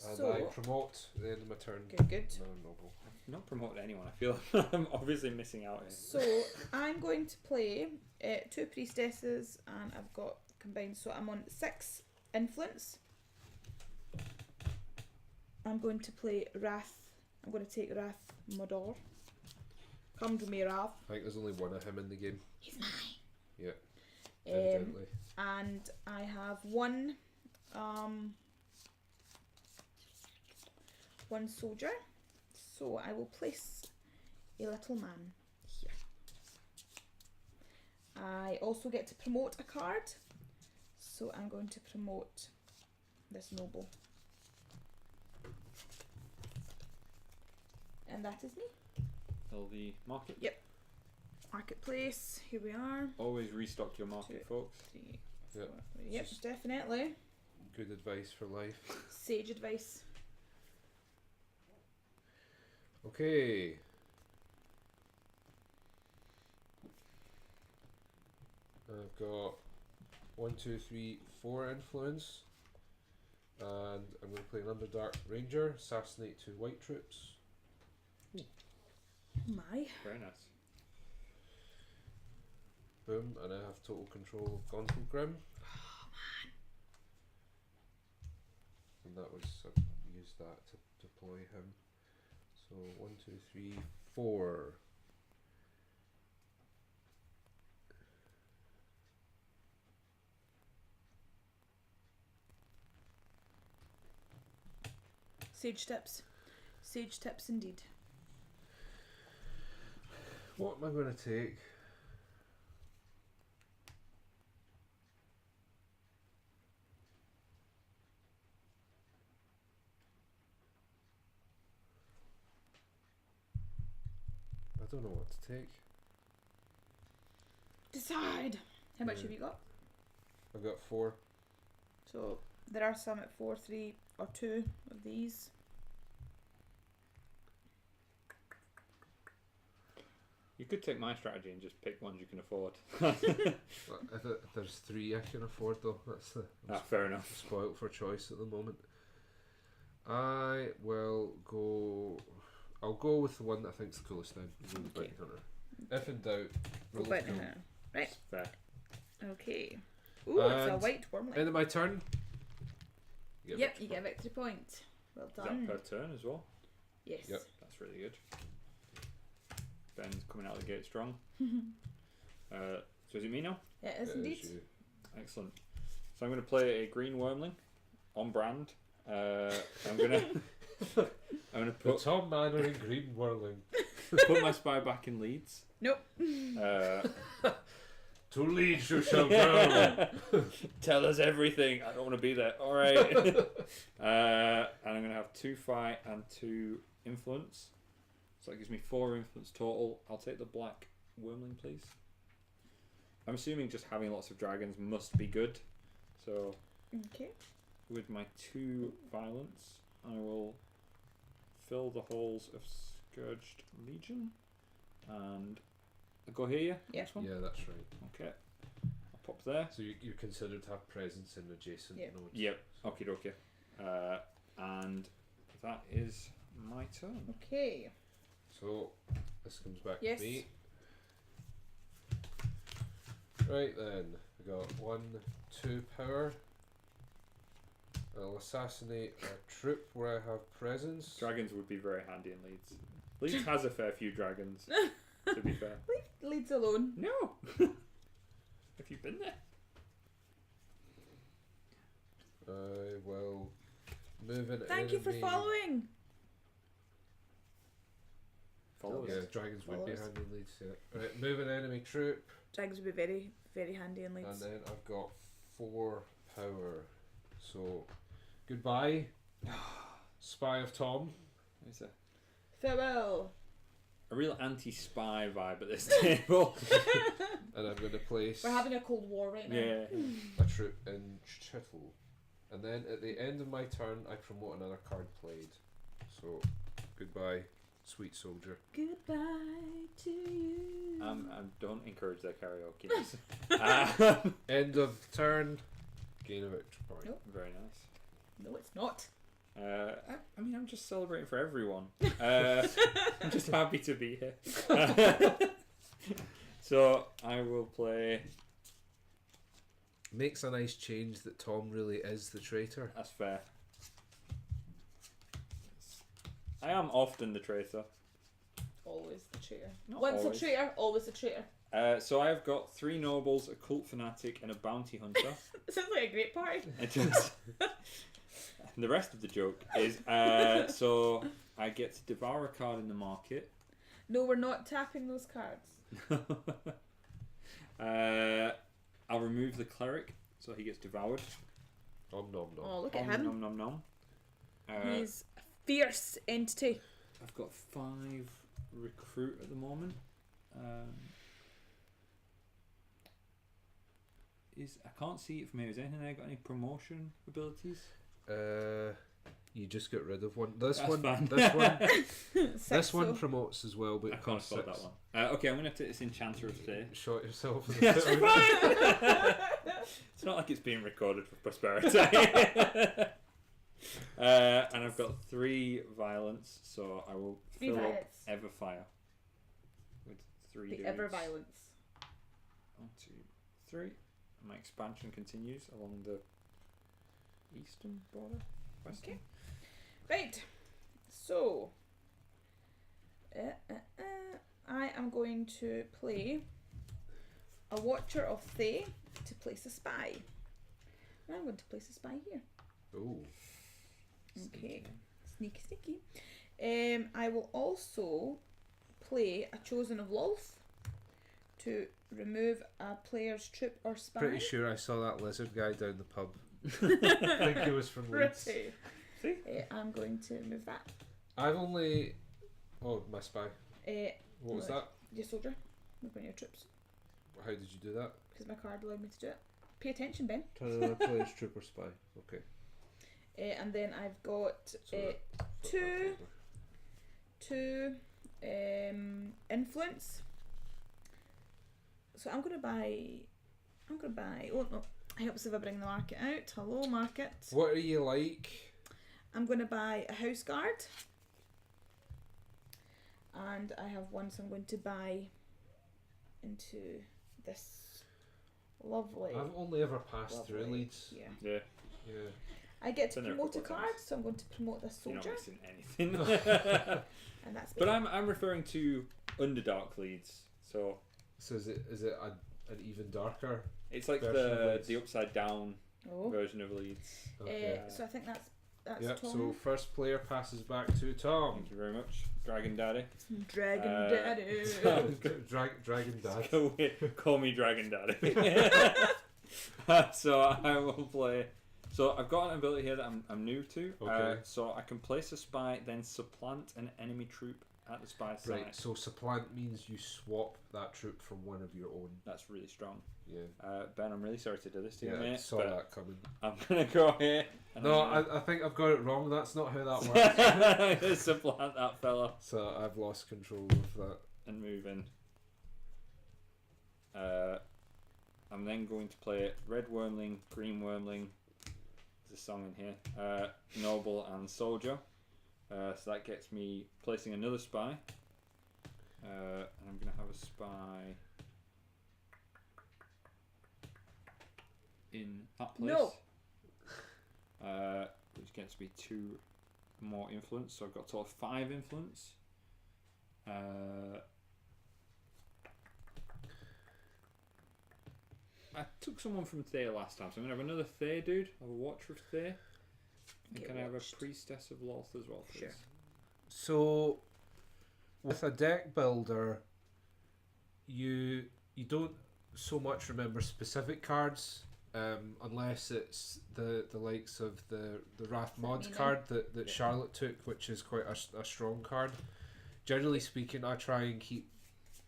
And
So
I promote at the end of my turn.
good.
Another noble.
I've not promoted anyone, I feel I'm obviously missing out here.
So I'm going to play 2 priestesses, and I've got combined. So I'm on 6 influence. I'm going to play Wrath. I'm going to take Wrath Modor. Come to me, Wrath.
I think there's only 1 of him in the game.
He's mine.
Yeah. Evidently.
And I have 1 1 soldier. So I will place a little man here. I also get to promote a card. So I'm going to promote this noble. And that is me.
Till the market.
Yep. Marketplace, here we are.
Always restock your market,
2,
folks.
3,
Yeah.
4. Yep, definitely.
Good advice for life.
Sage advice.
Okay. I've got 1, 2, 3, 4 influence. And I'm going to play an Underdark Ranger, assassinate 2 white troops.
Oh my.
Very nice.
Boom, and I have total control of Gauntlet Grim.
Oh man.
And that was, I used that to deploy him. So 1, 2, 3, 4.
Sage tips. Sage tips indeed.
What am I going to take? I don't know what to take.
Decide! How much
Yeah.
have you got?
I've got 4.
So there are some at 4, 3 or 2 of these.
You could take my strategy and just pick ones you can afford.
If there's 3 I can afford though. That's the
Fair enough.
spoiled for choice at the moment. I will go. I'll go with the one that I think's the coolest then. The Bounty Hunter. If in doubt, roll
Bounty
cool.
hunter. Right.
Fair.
Okay. Ooh, it's a
And
white wormling.
End of my turn. You get
Yep,
victory
you get a victory point. Well
Is that
done.
per turn as well?
Yes.
Yep.
That's really good. Ben's coming out of the gate strong. So is it me now?
It is
point.
indeed.
You.
Excellent. So I'm going to play a green wormling on brand. I'm going to
The
put
Tom Manor in Green Whirling.
put my spy back in Leeds.
Nope.
To Leeds you shall go.
Tell us everything. I don't want to be there. All right. And I'm going to have 2 fight and 2 influence. So that gives me 4 influence total. I'll take the black wormling, please. I'm assuming just having lots of dragons must be good. So
Okay.
with my 2 violence, I will fill the holes of Scourged Legion. And I'll go here.
Yeah.
Next one.
Yeah, that's right.
Okay. I'll pop there.
So you're considered to have presence in adjacent
Yeah.
nodes.
Yep. Okie dokie. And that is my turn.
Okay.
So this comes back
Yes.
to me. Right then, I got 1, 2 power. I'll assassinate a troop where I have presence.
Dragons would be very handy in Leeds. Leeds has a fair few dragons, to be fair.
Leave Leeds alone.
No! Have you been there?
I will move an
Thank you for
enemy-
following.
Follow
Yeah,
us.
dragons would be
Follows.
handy in Leeds, yeah. Right, move an enemy troop,
Dragons would be very, very handy in
and
Leeds.
then I've got 4 power. So, goodbye, Spy of Tom.
There's a
Farewell.
real anti-spy vibe at this table.
And I'm going to place
We're having a Cold War right now.
Yeah.
a troop in Chittle. And then at the end of my turn, I promote another card played. So, goodbye, sweet soldier.
Goodbye to you.
I don't encourage their karaoke.
End of turn, gain a victory point.
Nope.
Very nice.
No, it's not.
I mean, I'm just celebrating for everyone. I'm just happy to be here. So I will play.
Makes a nice change that Tom really is the traitor.
That's fair. I am often the traitor.
Always the traitor.
Not
Once
always.
a traitor, always a traitor.
So I've got 3 nobles, a cult fanatic, and a bounty hunter.
It sounds like a great party.
It does. And the rest of the joke is so I get to devour a card in the market.
No, we're not tapping those cards.
I'll remove the cleric, so he gets devoured.
Nom nom nom.
Oh, look at
Nom,
him.
nom, nom, nom.
He's a fierce entity.
I've got 5 recruit at the moment. I can't see it from here. Is anything there got any promotion abilities?
You just get rid of one. This
That's
one.
fine.
This one.
Six,
This one
so-
promotes as well, but
I
it
can't
costs
spell
6.
that one. Okay, I'm going to take this Enchanter of Stay.
Shot yourself. In
That's
the
fine. It's not like it's being recorded for prosperity. And I've got 3 violence, so I will
3
fill
violence.
up Everfire with 3
The
dudes.
ever violence.
1, 2, 3. My expansion continues along the eastern border. Western.
Okay. Right. So, I am going to play a Watcher of Thay to place a spy. And I'm going to place a spy here.
Oh,
Okay. Sneaky, sneaky. I will also play a Chosen of Lolth to remove a player's troop or spy.
pretty sure I saw that lizard guy down the pub. I think he was from Leeds.
Pretty.
See?
I'm going to move that.
I've only. Oh, my spy. What was
Right.
that?
Your soldier. Move on your troops.
How did you do that?
Because my card allowed me to do it. Pay attention, Ben.
Turn another player's troop or spy. Okay.
And then I've got
So
two influence. So I'm gonna buy. Oh no! It helps if I bring the market out. Hello, market.
What are you like?
I'm gonna buy a house guard, and I have one, so I'm going to buy into this lovely.
I've only ever passed through
lovely-
Leeds.
Yeah.
Yeah.
Yeah.
I get to
Been there a
promote a
couple of
card,
times.
so I'm going to promote this
You're not
soldier,
missing anything.
and that's.
But I'm referring to Underdark Leeds. So
So is it an even darker?
it's like
Version of
the
Leeds.
upside down version of Leeds.
Okay.
So I think that's
Yep,
Tom.
so first player passes back to Tom.
Thank you very much, Dragon Daddy.
Dragon Daddy.
Dragon Dad.
Call me Dragon Daddy. So I will play. So I've got an ability here that I'm new to.
Okay.
So I can place a spy, then supplant an enemy troop at the spy's side.
Right, so supplant means you swap that troop from one of your own.
That's really strong.
Yeah.
Ben, I'm really sorry to do this to you,
I
mate.
saw
but
that coming.
I'm going to go here. And
No, I think I've got it wrong. That's not how that works.
supplant that fella.
So I've lost control of that.
And move in. I'm then going to play Red Wormling, Green Wormling. There's a song in here. Noble and Soldier. So that gets me placing another spy. And I'm going to have a spy in that place.
No.
Which gets me 2 more influence. So I've got a total of 5 influence. I took someone from Thayer last time, so I'm going to have another Thayer dude. I have a Watcher of Thayer. And can I have a Priestess of Loth as well, please?
Sure.
So, with a deck builder, you don't so much remember specific cards, unless it's the likes of the Wrath Mod card that Charlotte took, which is quite a strong card. Generally speaking, I try and keep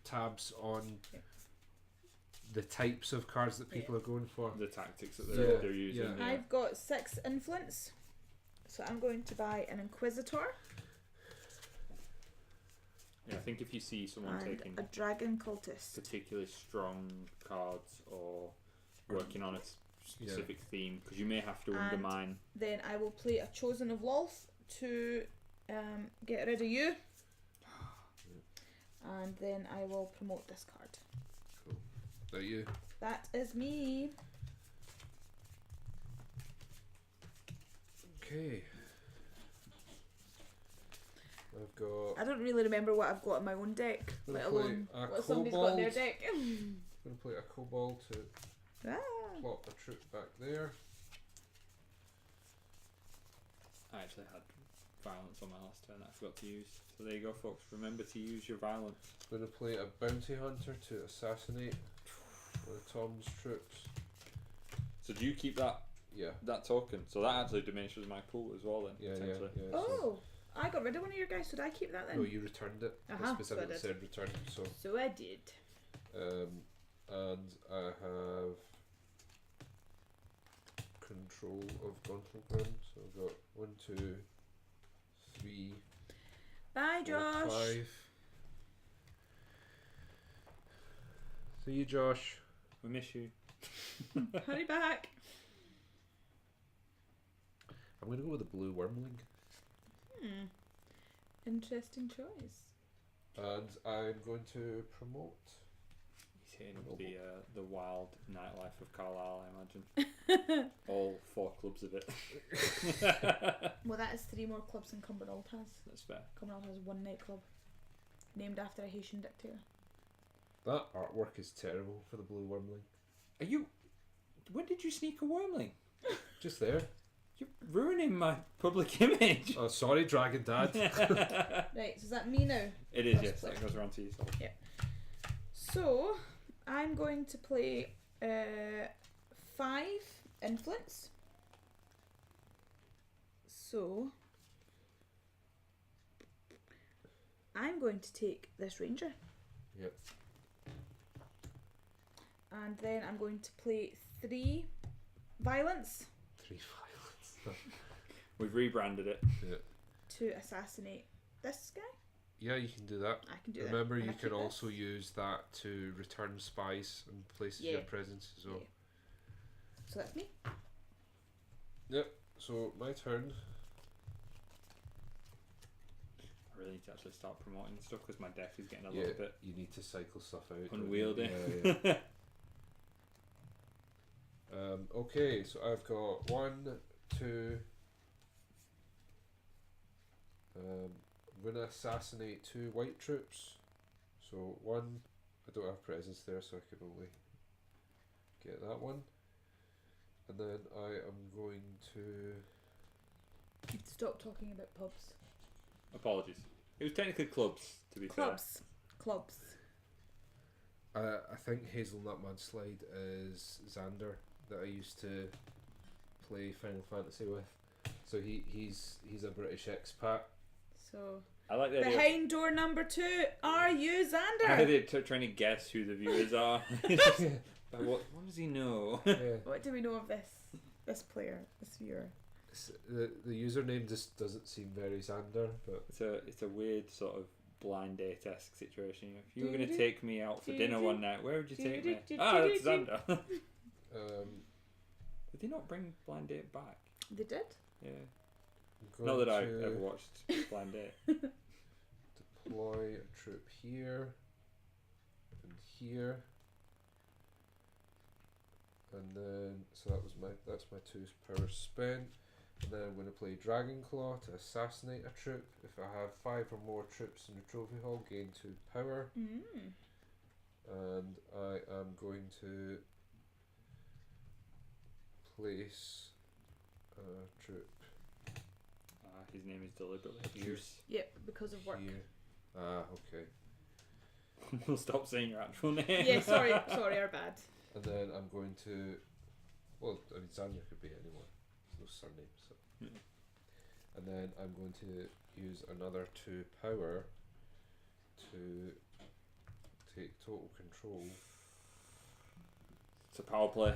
tabs on the types of cards that people are going for.
The tactics that they're using.
Yeah.
Yeah.
I've got 6 influence, so I'm going to buy an Inquisitor
Yeah, I think if you see someone
and
taking
a Dragon Cultist.
particularly strong cards or working on a specific theme, because you may have to
And
undermine.
Then I will play a Chosen of Loth to get rid of you. And then I will promote this card.
Cool. That you?
That is me.
Okay. I've got.
I don't really remember what I've got in my own deck,
Gonna
let
play
alone
a
what somebody's got in their
Kobold.
deck.
I'm going to play a Kobold to
Ah.
plop a troop back there.
I actually had violence on my last turn that I forgot to use. So there you go, folks. Remember to use your violence.
I'm going to play a Bounty Hunter to assassinate one of Tom's troops.
So do you keep that
Yeah.
token? So that actually diminishes my pool as well then,
Yeah,
potentially.
yeah.
Oh, I got rid of one of your guys. Should I keep that then?
No, you returned it. It
Uh-huh,
specifically
so I
said return. So,
So I did.
and I have control of Gauntlet. So I've got 1, 2, 3,
Bye,
4,
Josh.
5. See you, Josh.
We miss you.
Hurry back.
I'm going to go with the blue wormling.
Interesting choice.
And I'm going to promote.
He's hitting the wild nightlife of Carlisle, I imagine. All 4 clubs of it.
Well, that is 3 more clubs than Cumbernauld has.
That's fair.
Cumbernauld has 1 nightclub, named after a Haitian dictator.
That artwork is terrible for the blue wormling.
Are you... When did you sneak a wormling?
Just there.
You're ruining my public image.
Oh, sorry, Dragon Dad.
Right, so is that me now?
It is,
First
yes.
play.
That goes around to yourself.
So, I'm going to play 5 influence. So, I'm going to take this ranger.
Yep.
And then I'm going to play 3 violence
3 violence.
We've rebranded it.
Yeah.
to assassinate this guy.
Yeah, you can do that.
I can do that.
Remember,
And
you
I
can
keep
also
this.
use that to return spies and places
Yeah.
your presence as well.
Yeah. So that's me.
Yep. So my turn.
I really need to actually start promoting stuff because my deck is getting a
Yeah,
little bit
you need to cycle stuff out.
unwieldy.
Yeah. Okay, so I've got 1, 2. I'm going to assassinate 2 white troops. So 1, I don't have presence there, so I can only get that one. And then I am going to.
Stop talking about pubs.
Apologies. It was technically clubs, to be
Clubs.
I think Hazelnut Mudslide is Xander that I used to play Final Fantasy with. So he's a British expat.
So
fair. I like the idea.
behind door number 2, are you Xander?
I think they're trying to guess who the viewers are. What does he know?
Yeah.
What do we know of this player, this viewer?
The username just doesn't seem very Xander, but
It's a weird sort of blind date-esque situation. If you were going to take me out for dinner one night, where would you take me? It's Xander. Did they not bring Blind Date back?
They did?
Yeah. Not that I've ever watched Blind Date.
Deploy a troop here and here, and then so that's my 2 power spent. And then I'm going to play Dragonclaw to assassinate a troop. If I have 5 or more troops in the trophy hall, gain 2 power.
Mm.
And I am going to place a troop.
His name is deliberately abuse.
Yep, because of work.
Here. Okay.
We'll stop saying your actual name.
Yeah, sorry, our bad.
And then I'm going to. Well, I mean, Zanya could be anyone. There's no surname, so.
Yeah.
And then I'm going to use another 2 power to take total control.
It's a power play.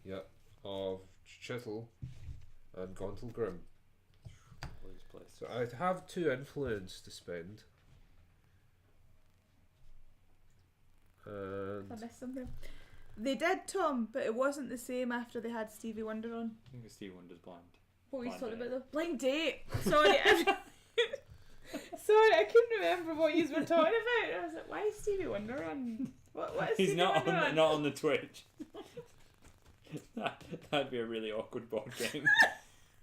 Yep. Of Chittle and Gauntle Grim.
Please play.
So I have 2 influence to spend. And
I missed something. They did, Tom, but it wasn't the same after they had Stevie Wonder on.
I think Steve Wonder's blind.
What were you
Blind
talking
Date.
about though? Blind Date. Sorry. Sorry, I couldn't remember what you were talking about. I was like, why is Stevie Wonder on? What is
He's
Stevie
not
Wonder
on, not on the Twitch. That'd be a really awkward board game.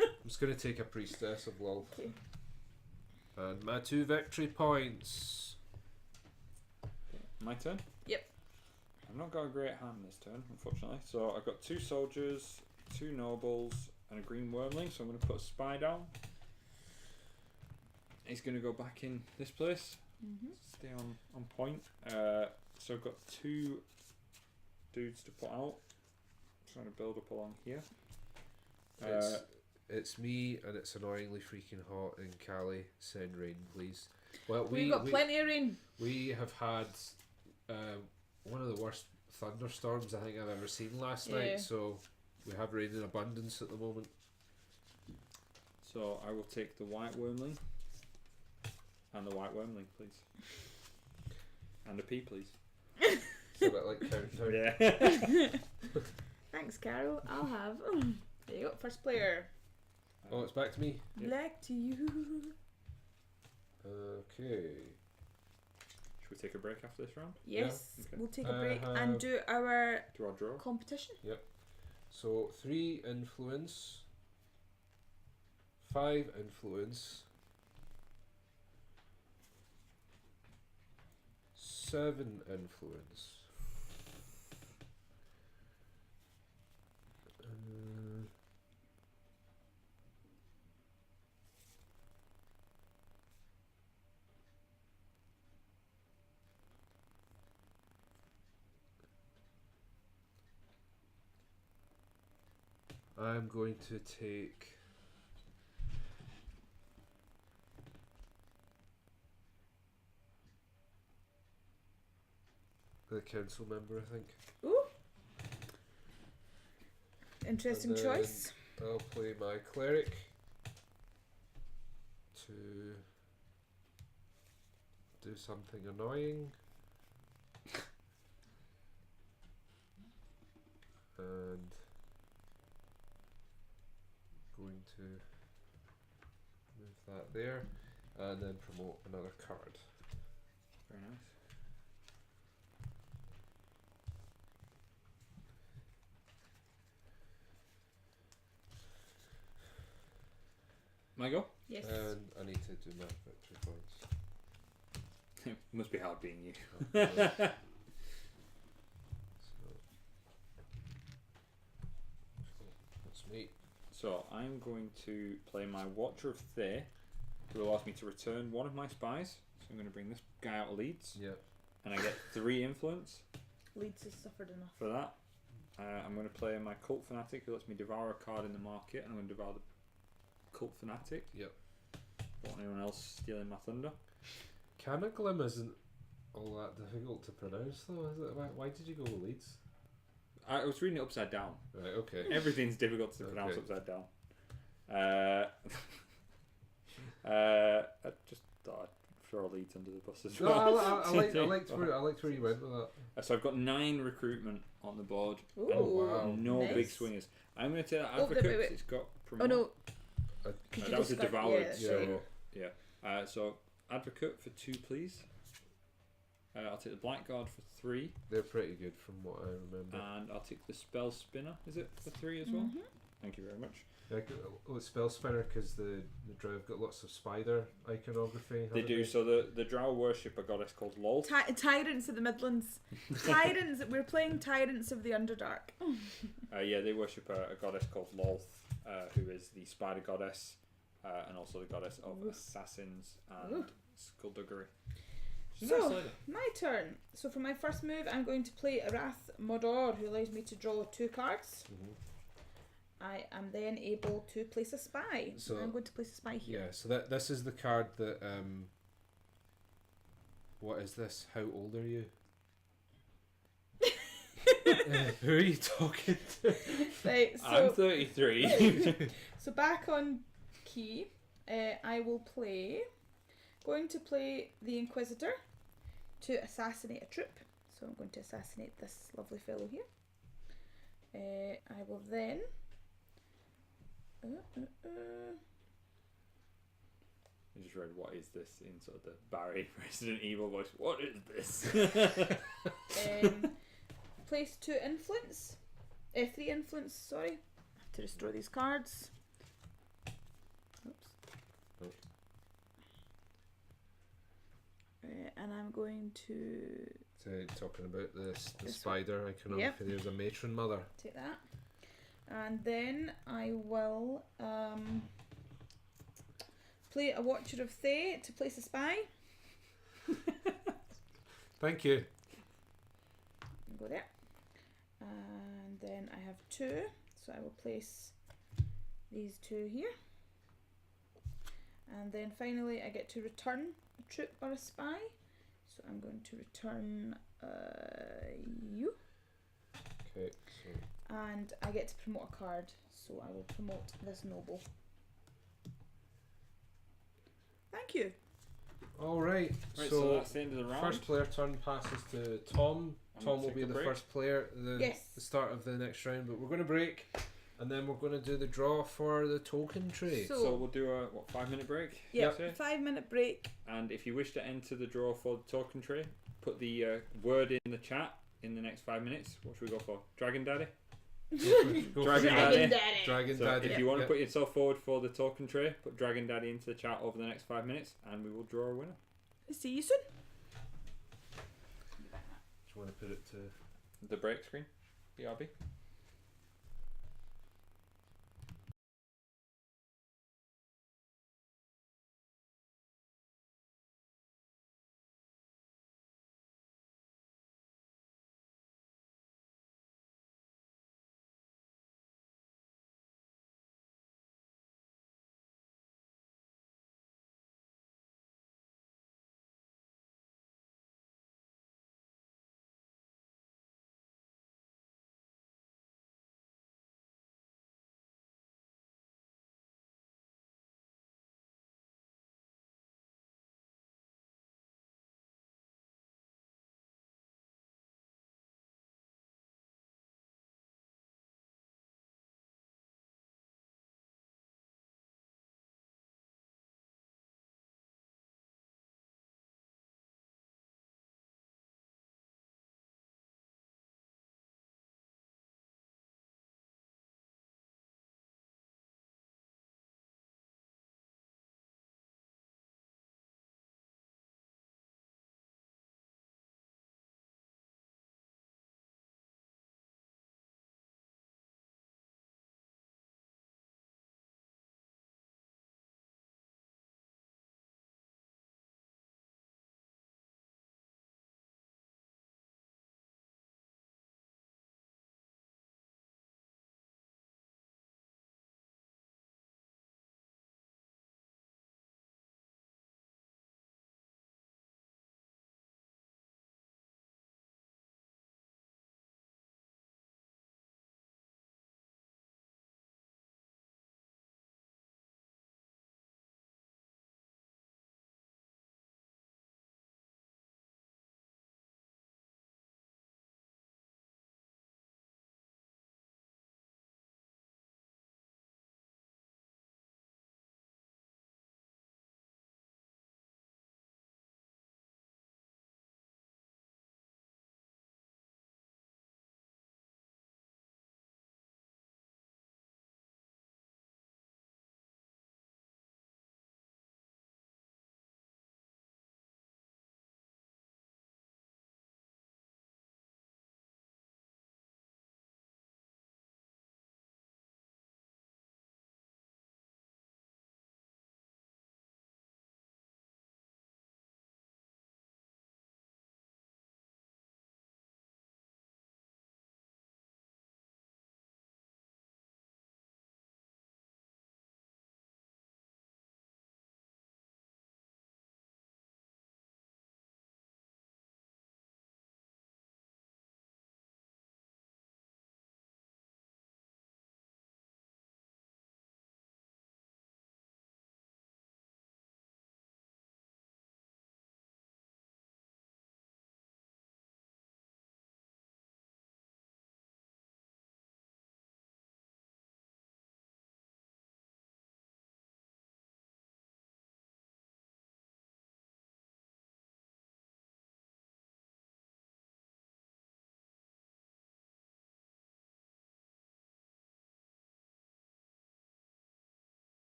I'm just going to take a Priestess of Love.
Okay.
And my 2 victory points.
My turn?
Yep.
I've not got a great hand this turn, unfortunately. So I've got 2 soldiers, 2 nobles, and a green wormling. So I'm going to put a spy down. He's going to go back in this place.
Mm-hmm.
Stay on point. So I've got 2 dudes to put out. Trying to build up along here.
It's me, and it's annoyingly freaking hot in Cali. Send rain, please. Well,
We've got plenty of rain.
We have had one of the worst thunderstorms I think I've ever seen last night. So we have rain in abundance at the moment.
So I will take the white wormling. And the white wormling, please. And a pea, please.
It's a bit like countdown.
Yeah.
Thanks, Carol. I'll have. There you go. First player.
Oh, it's back to me.
Yep.
Back to you.
Okay.
Should we take a break after this round?
Yes,
Yeah, okay.
we'll take a break and do our
Do our draw?
competition.
So 3 influence, 5 influence, 7 influence. I'm going to take the council member, I think.
Ooh. Interesting
And then
choice.
I'll play my cleric to do something annoying. And going to move that there and then promote another card.
Very nice. My go?
Yes.
And I need to do my victory points.
Must be hard being you.
So Neat.
So I'm going to play my Watcher of Thay, who allows me to return one of my spies. So I'm going to bring this guy out of Leeds.
Yep.
And I get 3 influence
Leeds has suffered enough.
for that. I'm going to play my Cult Fanatic, who lets me devour a card in the market, and I'm going to devour the Cult Fanatic.
Yep.
Don't want anyone else stealing my thunder.
Canaglim isn't all that difficult to pronounce, though, is it? Why did you go with Leeds?
I was reading it upside down.
Right, okay.
Everything's difficult to pronounce
Okay.
upside down. I just thought I'd throw Leeds under the bus as
No,
well.
I liked where you went with that.
So I've got 9 recruitment on the board.
Ooh,
wow.
No
nice.
big swingers. I'm going to take that
Oh,
Advocate
wait.
because it's got promote.
Oh no,
Could
you
that was a
discard-
devoured,
yeah,
so yeah. So Advocate for 2, please. I'll take the Blackguard for 3,
They're pretty good from what I remember.
and I'll take the Spell Spinner. Is it for 3 as well?
Mhm.
Thank you very much.
It's Spell Spinner because the Drow have got lots of spider iconography.
They
haven't
do. So the Drow worship a goddess called Lol.
Tyrants of the Midlands. Tyrants. We're playing Tyrants of the Underdark.
Yeah, they worship a goddess called Lolth, who is the spider goddess, and also the goddess of assassins and skullduggery. She's a nice
So,
lady.
my turn. So for my first move, I'm going to play Wrath Modor, who allows me to draw 2 cards.
Mhm.
I am then able to place a spy. So
So-
I'm going to place a spy here.
Yeah, so this is the card that. What is this? How old are you? Who are you talking to?
Right,
I'm
so,
33.
so back on key, I will play. Going to play the Inquisitor to assassinate a troop. So I'm going to assassinate this lovely fellow here. I will then.
I just read what is this in sort of the Barry Resident Evil voice. What is this?
Place 2 influence. 3 influence, sorry. I have to restore these cards. Oops.
Oh.
And I'm going to
So talking about the
This
spider iconography.
Yep.
There's a matron mother.
take that. And then I will play a Watcher of Thay to place a spy.
Thank you.
Go there. And then I have 2. So I will place these 2 here. And then finally I get to return a troop or a spy. So I'm going to return you.
Okay. So
And I get to promote a card. So I will promote this noble. Thank you.
all right.
Right, so that's the end of the round.
First player turn passes to Tom.
I'm
Tom
gonna
will
take
be
a
the
break.
first player at
Yes.
the start of the next round, but we're going to break, and then we're going to do the draw for the token tray.
So we'll do a 5-minute break.
Yeah,
Okay.
5-minute break.
And if you wish to enter the draw for the token tray, put the word in the chat in the next 5 minutes. What should we go for? Dragon Daddy?
Go
Dragon
for
Daddy.
Dragon Daddy.
Dragon
So
Daddy.
if you want to
Yep.
put yourself forward for the token tray, put Dragon Daddy into the chat over the next 5 minutes and we will draw a winner.
See you soon.
Do you want to put it to?
The break screen. BRB.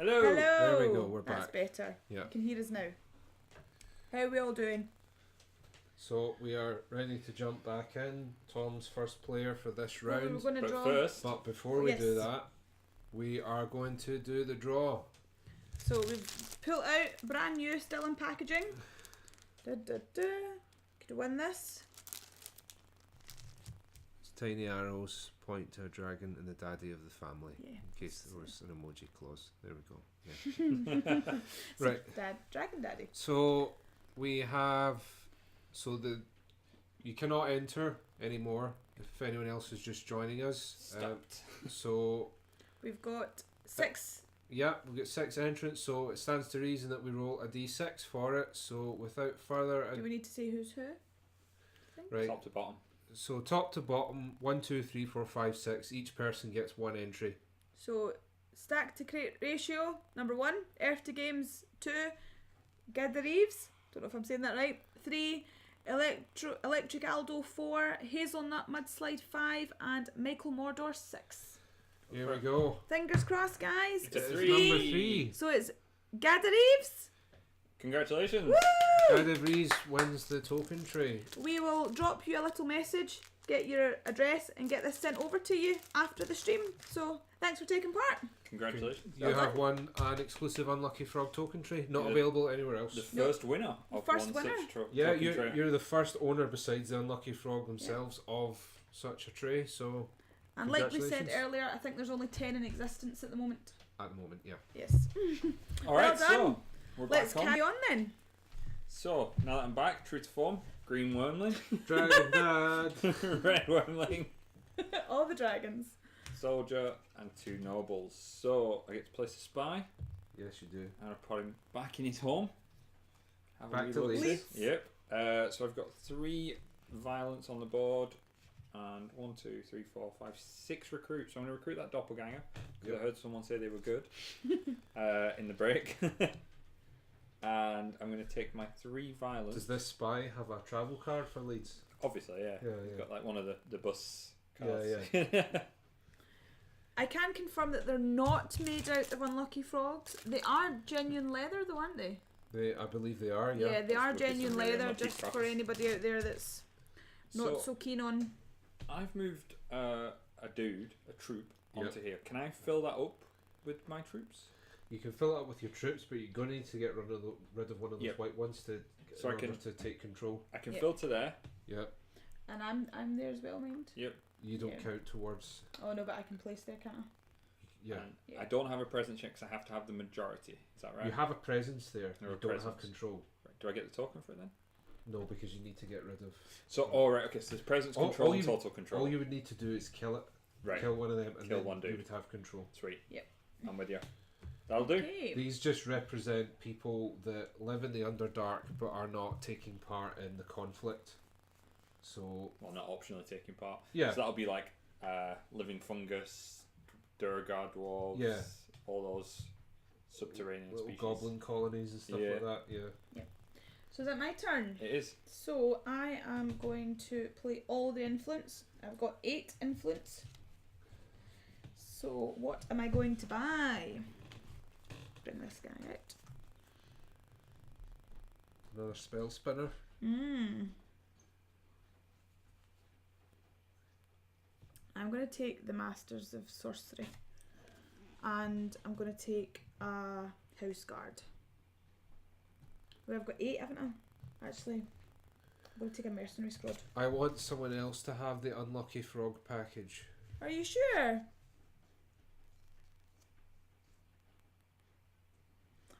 Hello.
Hello.
There we go, we're
That's
back.
better.
Yeah.
You can hear us now. How are we all doing?
So we are ready to jump back in. Tom's first player for this
Well, we were
round.
going to
But
draw.
first,
But before we do
Yes.
that, we are going to do the draw.
So we've pulled out brand new, still in packaging. Could win this.
It's tiny arrows point to a dragon and the daddy of the family.
Yeah.
In case there was an emoji clause. There we go. Yeah. Right.
Dad, Dragon Daddy.
So we have. So you cannot enter anymore if anyone else is just joining us.
stopped.
So
We've got 6.
yeah, we've got 6 entrants. So it stands to reason that we roll a d6 for it. So without further
Do
ado,
we need to say who's who?
right.
Top to bottom.
So top to bottom, 1, 2, 3, 4, 5, 6. Each person gets 1 entry.
So stack to crate ratio. Number 1, Earth to Games. 2, Gidda Reeves. Don't know if I'm saying that right. 3, Electric Aldo. 4, Hazelnut Mudslide. 5, and Michael Mordor. 6.
Here we go.
Fingers crossed, guys.
It's a
It's
3.
number 3.
So it's Gidda Reeves.
Congratulations.
Woo!
Gidda Reeves wins the token tray.
We will drop you a little message, get your address, and get this sent over to you after the stream. So thanks for taking part.
Congratulations.
You have won an exclusive Unlucky Frog token tray, not
Yeah.
available anywhere else.
The first winner of
First
one
winner.
such
Yeah,
token tray.
you're the first owner besides the Unlucky Frog themselves of such a tray, so
And like we said
Congratulations.
earlier, I think there's only 10 in existence at the moment.
at the moment, yeah.
Yes.
All right,
Well done.
so we're
Let's
back on.
carry on then.
So now that I'm back, true to form, green wormling,
Dragon Dad!
red wormling,
All the dragons.
soldier, and 2 nobles. So I get to place a spy,
Yes, you do.
and I put him back in his home. Have a
Back
wee
to
look.
Leeds.
Yep. So I've got 3 violence on the board, and 1, 2, 3, 4, 5, 6 recruits. So I'm going to recruit that doppelganger because
Yep.
I heard someone say they were good in the break. And I'm going to take my 3 violence.
Does this spy have a travel card for Leeds?
Obviously, yeah.
Yeah,
He's
yeah.
got like one of the bus cards.
Yeah,
I can confirm that they're not made out of unlucky frogs. They are genuine leather though, aren't they?
I believe they are, yeah.
they are
Let's look at
genuine
some really
leather,
unlucky
just
frogs.
for anybody out there that's not so keen on.
I've moved a troop, onto
Yep.
here. Can I fill that up with my troops?
You can fill it up with your troops, but you're going to need to get rid of one of those
Yep.
white ones to
So
in
I can-
order to take control.
I can
Yep.
fill to there.
Yeah.
And I'm there as well, mind.
Yep.
You don't
Yeah.
count towards.
Oh no, but I can place there, can't I?
Yeah.
And
Yeah.
I don't have a presence check because I have to have the majority. Is that right?
You have a presence there.
Or
You
a
don't have
presence.
control.
Right. Do I get the token for it then?
No, because you need to get rid of.
So, alright, okay, so there's presence control
all
and
you-
total control.
All you would need to do is kill it.
Right.
Kill one of them, and
Kill
then
one dude.
you would have control.
Sweet.
Yep.
I'm with you. That'll do.
Okay.
These just represent people that live in the Underdark but are not taking part in the conflict. So
Well, not optionally taking part.
Yeah.
So that'll be like living fungus, Durgar dwarves,
Yeah.
all those subterranean
little
species.
goblin colonies and stuff
Yeah.
like that. Yeah.
So is it my turn?
It is.
So I am going to play all the influence. I've got 8 influence. So what am I going to buy? Bring this guy out.
Another spell spinner.
I'm going to take the Masters of Sorcery. And I'm going to take a House Guard. Well, I've got 8, haven't I? Actually, I'm going to take a Mercenary Squad.
I want someone else to have the Unlucky Frog package.
Are you sure?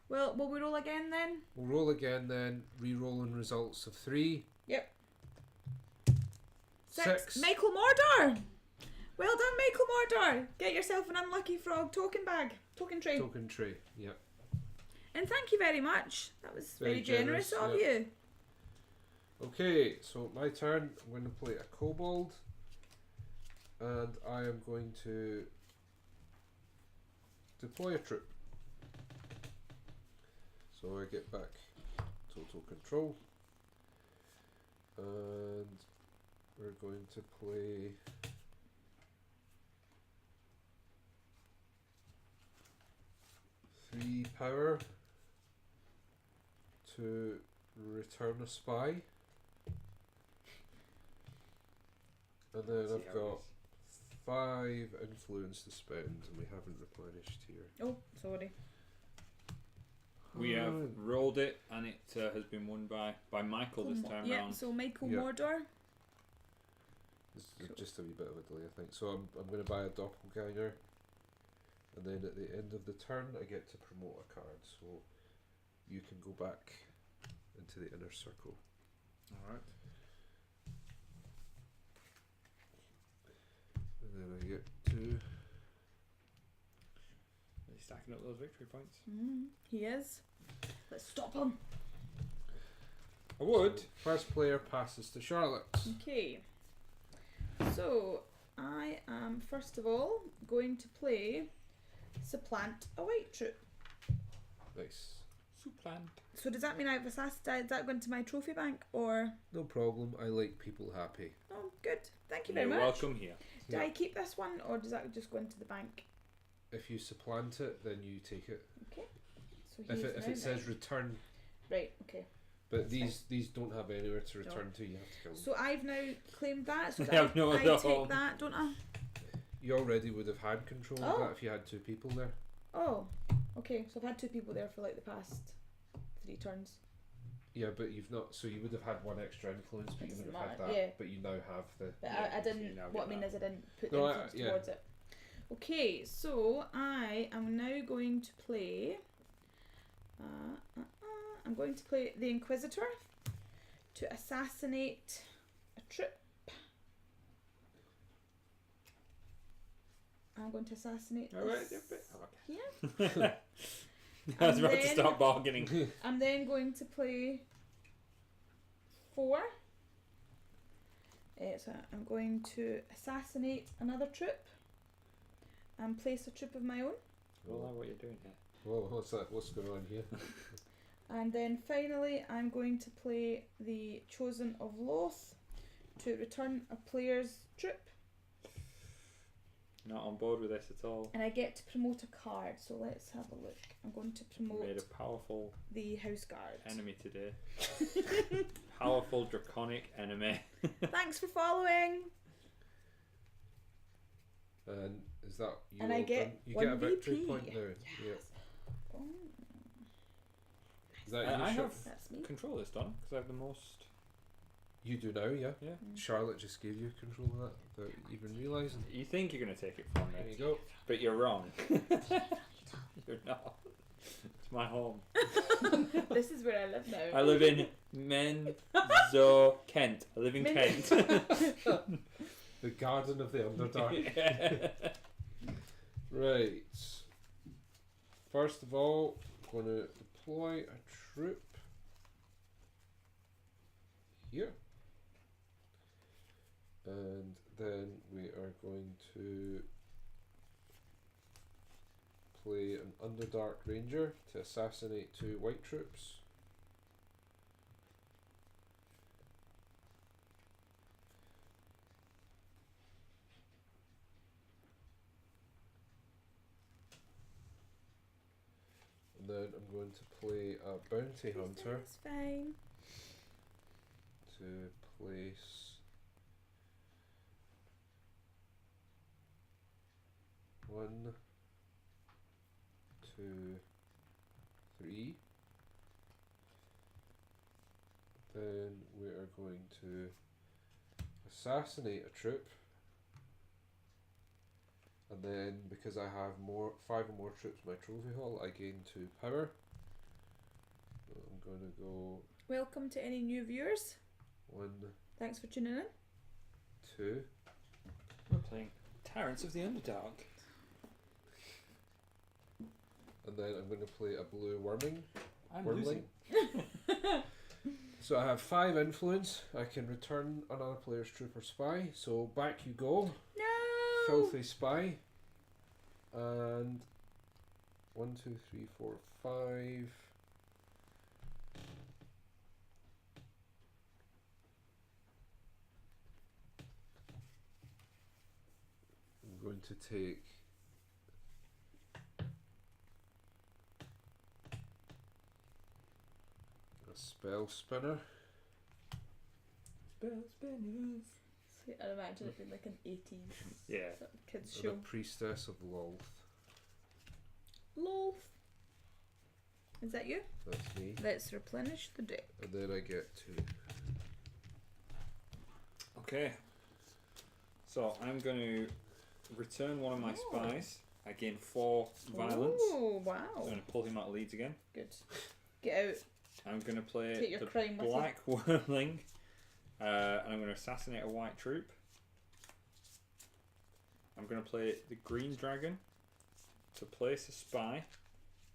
Well, will we roll again then?
We'll roll again then. Re-rolling results of 3.
Yep.
6.
Michael Mordor! Well done, Michael Mordor! Get yourself an unlucky frog token bag. Token tray.
Token tray. Yep.
And thank you very much. That was very,
Very
generous,
generous,
of
yeah.
you.
Okay, so my turn. I'm going to play a kobold. And I am going to deploy a troop. So I get back total control. And we're going to play power to return a spy. And then
See
I've
how it
got
is.
5 influence to spend, and we haven't replenished here.
Oh, sorry.
We have rolled it, and it has been won by Michael this time
Yeah,
round.
so Michael
Yeah.
Mordor.
This is just a wee bit of a delay, I think. So I'm going to buy a doppelganger, and then at the end of the turn, I get to promote a card. So you can go back into the inner circle.
Alright.
And then I get to.
Are you stacking up those victory points?
He is. Let's stop him.
I would.
So first player passes to Charlotte.
Okay. So, I am first of all going to play Supplant a White Troop.
Nice.
Supplant.
So does that mean I've assassinated? Is that going to my trophy bank or?
No problem. I like people happy.
Oh, good. Thank you very
You're
much.
welcome here.
Do I keep this one or does that just go into the bank?
If you supplant it, then you take it.
Okay. So
If
he's
it
now
says
mine.
return,
Right. Okay.
but these don't have anywhere to return
No.
to. You have to kill them.
So I've now claimed that. So
They have no
I
other
take
home.
that, don't I?
You already would have had control of
Oh.
that if you had 2 people there.
Oh. Okay. So I've had 2 people there for like the past 3 turns.
Yeah, but you've not. So you would have had 1 extra influence, but you
Doesn't
would have had
matter,
that.
yeah.
But you now have the.
But
Yeah,
I
so you
didn't.
now
What I
get
mean
that.
is I didn't put
No,
influence
yeah.
towards it. Okay, so I am now going to play. I'm going to play the Inquisitor to assassinate a troop. I'm going to assassinate
Alright,
this
okay.
here.
I was
And
about to
then-
start bargaining.
I'm then going to play 4. So I'm going to assassinate another troop and place a troop of my own.
Well, I know what you're doing here.
Whoa, what's that? What's going on here?
And then finally, I'm going to play the Chosen of Loth to return a player's troop.
Not on board with this at all.
And I get to promote a card, so let's have a look. I'm going to
You made a
promote
powerful
the House Guard.
enemy today. Powerful draconic enemy.
Thanks for following!
And is that you?
And I
all
get
done? You
1
get a victory
VP.
point now.
Yes. Oh,
Is that
I
you?
have
that's me.
control this done because I have the most.
You do now, yeah.
Yeah.
Charlotte just gave you control of that without even realising.
You think you're going to take it from
There
me,
you go.
but you're wrong. You're not. It's my home.
This is where I live now.
I live in Menzo, Kent. I live in Kent.
The Garden of the Underdark.
Yeah.
Right. First of all, I'm going to deploy a troop here. And then we are going to play an Underdark Ranger to assassinate 2 white troops. And then I'm going to play a Bounty Hunter
It's fine.
to place 1, 2, 3. Then we are going to assassinate a troop. And then because I have 5 or more troops in my trophy hall, I gain 2 power. So I'm going to go
Welcome to any new viewers.
1,
Thanks for tuning in.
2.
We're playing Tyrants of the Underdark.
And then I'm going to play a blue worming.
I'm
Wormling.
losing.
So I have 5 influence. I can return another player's troop or spy. So back you go.
No!
Filthy spy. And 1, 2, 3, 4, 5. I'm going to take Spell spinner.
Spell spinners.
See, I imagine it being like an 80s
Yeah.
sort of kids
And
show.
a priestess of Lolth.
Lolf. Is that you?
That's me.
Let's replenish the deck.
And then I get 2.
Okay. So I'm going to return one of my spies. I gain 4 violence.
Oh,
I'm
wow.
going to pull him out of Leeds again.
Good. Get out.
I'm going to play
Take your
the
crime with you.
Black Wormling. And I'm going to assassinate a white troop. I'm going to play the Green Dragon to place a spy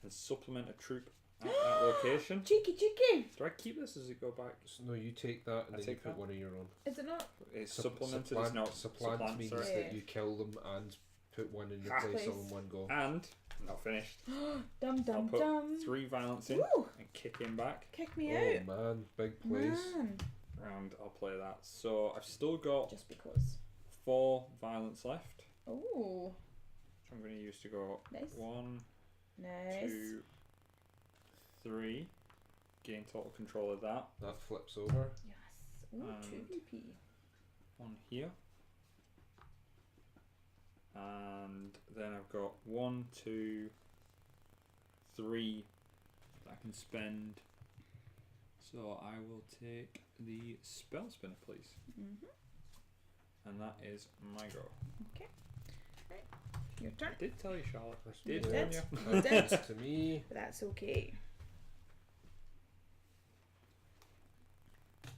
and supplement a troop at that location.
Cheeky, cheeky.
Do I keep this or does it go back?
So, no, you take that and
I
then you
take
put
that?
one of your own.
Is it not?
It's supplemented. It's not
supplant means
sorry.
that you kill them and put one in your place all in one go.
And I'm not finished.
Dum
I'll
dum
put
dum.
3 violence in
Ooh.
and kick him back.
Kick me
Oh
out.
man, big place.
Man.
And I'll play that. So I've still got
Just because.
4 violence left.
Oh,
Which I'm going to use to go
Nice.
1,
nice.
2, 3. Gain total control of that.
That flips over.
Yes. Ooh,
And
2 VP.
1 here. And then I've got 1, 2, 3 that I can spend. So I will take the spell spinner, please.
Mm-hmm.
And that is my go.
Okay. Right. Your
I
turn.
did tell you, Charlotte. I
That's
did
me.
warn
Did.
you.
You did.
To me.
But that's okay.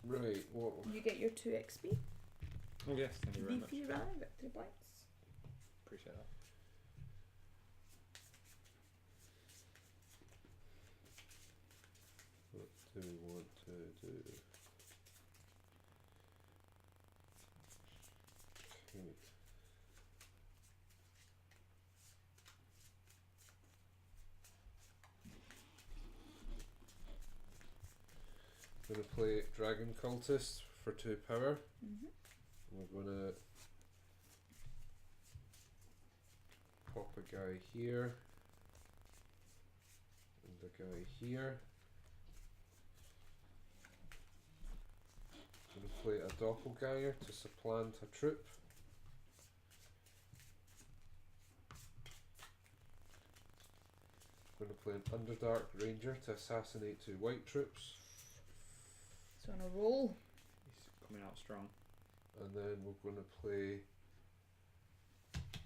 Right, what?
You get your 2 XP.
Oh yes, thank you very much.
VP round, victory points.
Appreciate that.
What do we want to do? Okay. I'm going to play Dragon Cultist for 2 power.
Mm-hmm.
We're going to pop a guy here and a guy here. I'm going to play a doppelganger to supplant a troop. I'm going to play an Underdark Ranger to assassinate 2 white troops.
So on a roll.
He's coming out strong.
And then we're going to play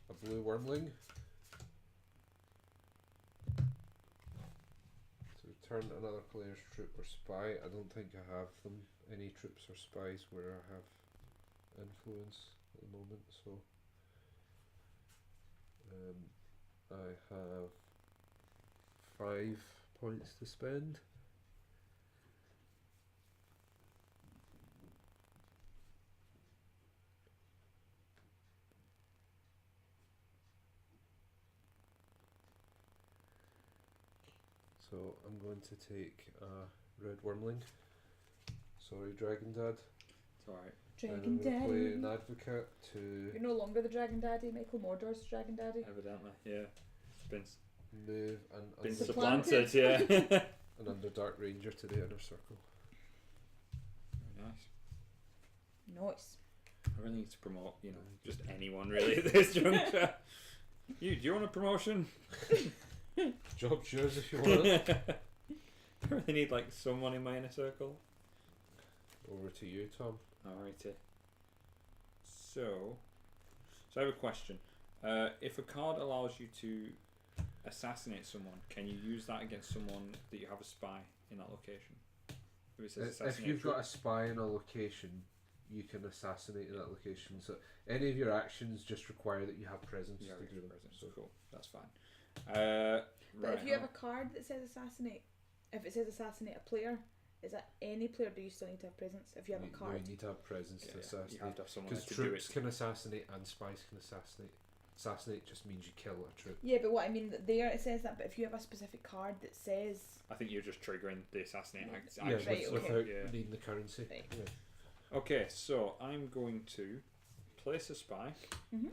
a blue wormling to return another player's troop or spy. I don't think I have them, any troops or spies where I have influence at the moment, so I have 5 points to spend. So I'm going to take a red wormling. Sorry, Dragon Dad.
It's alright.
Dragon
And I'm going to play an
Daddy.
advocate
You're
to
no longer the Dragon Daddy. Michael Mordor's the Dragon Daddy.
Evidently, yeah. It's been
move an,
been
Supplanted.
supplanted, yeah.
an Underdark Ranger to the inner circle.
Very nice.
Nice.
I really need to promote, just anyone really at this juncture. Do you want a promotion?
Job's yours if you want it.
I really need someone in my inner circle.
Over to you, Tom.
Alrighty. So I have a question. If a card allows you to assassinate someone, can you use that against someone that you have a spy in that location? If it says
If
assassinate
you've got a
troop-
spy in a location, you can assassinate in that location. So any of your actions just require that you have presence
Yeah,
to do them.
present.
So
Cool, that's fine.
But
Right,
if you have a card that says assassinate, if it says assassinate a player, is that any player? Do you still need to have presence if you have a
you
card?
need to have presence to
you have
assassinate.
to have someone
Because
there to do
troops
it.
can assassinate and spies can assassinate. Assassinate just means you kill a troop.
Yeah, but what I mean there it says that. But if you have a specific card that says
I think you're just triggering the assassinate action.
Yeah,
Right, okay.
without
Yeah.
needing the currency.
Right.
Yeah.
Okay, so I'm going to place a spy.
Mhm.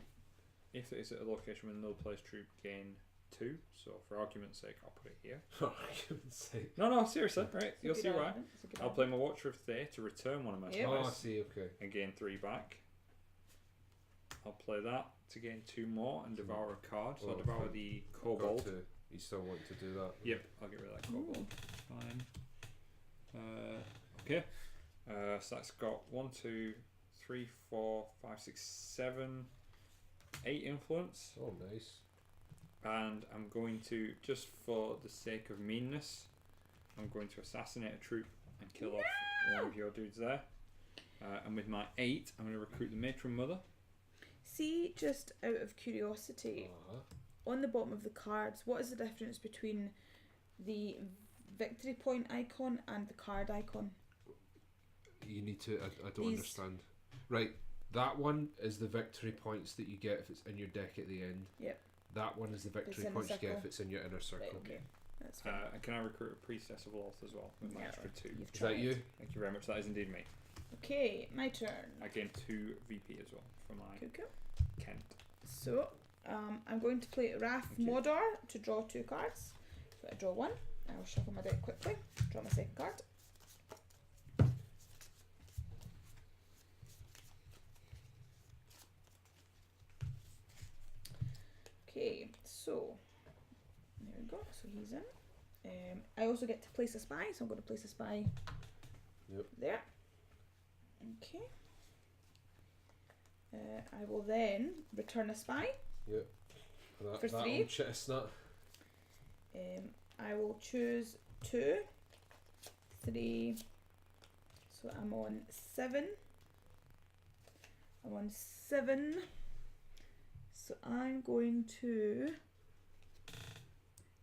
If it is at a location with no place troop, gain 2. So for argument's sake, I'll put it here.
For argument's sake.
No, seriously, right? You'll see why.
It's a good
I'll play my Watcher of Thay to return one of my
Yep.
Oh, I
spies
see. Okay.
and gain 3 back. I'll play that to gain 2 more and devour a card. So I'll devour the Kobold.
You still want to do that?
Yep, I'll get rid of that Kobold. Fine. Okay. So that's got 1, 2, 3, 4, 5, 6, 7, 8 influence.
Oh, nice.
And I'm going to, just for the sake of meanness, I'm going to assassinate a troop and kill off one of your dudes there. And with my 8, I'm going to recruit the Matron Mother.
See, just out of curiosity, on the bottom of the cards, what is the difference between the victory point icon and the card icon?
You need to. I don't understand. Right, that one is the victory points that you get if it's in your deck at the end.
Yep.
That one is the victory points you get if it's in your inner circle.
Right, okay. That's fine.
And can I recruit a Priestess of Loth as well with my extra 2?
You've
Is that you?
Thank you very much. That is indeed me.
Okay, my turn.
I gain 2 VP as well for my
Cool.
Kent.
So, I'm going to play Wrath
Okay.
Modar to draw 2 cards. So I draw 1. I'll shuffle my deck quickly. Draw my second card. Okay, so there we go. So he's in. I also get to place a spy, so I'm going to place a spy there. Okay. I will then return a spy.
Yep. For
For 3.
old chestnut.
I will choose 2, 3. So I'm on 7. I'm on 7. So I'm going to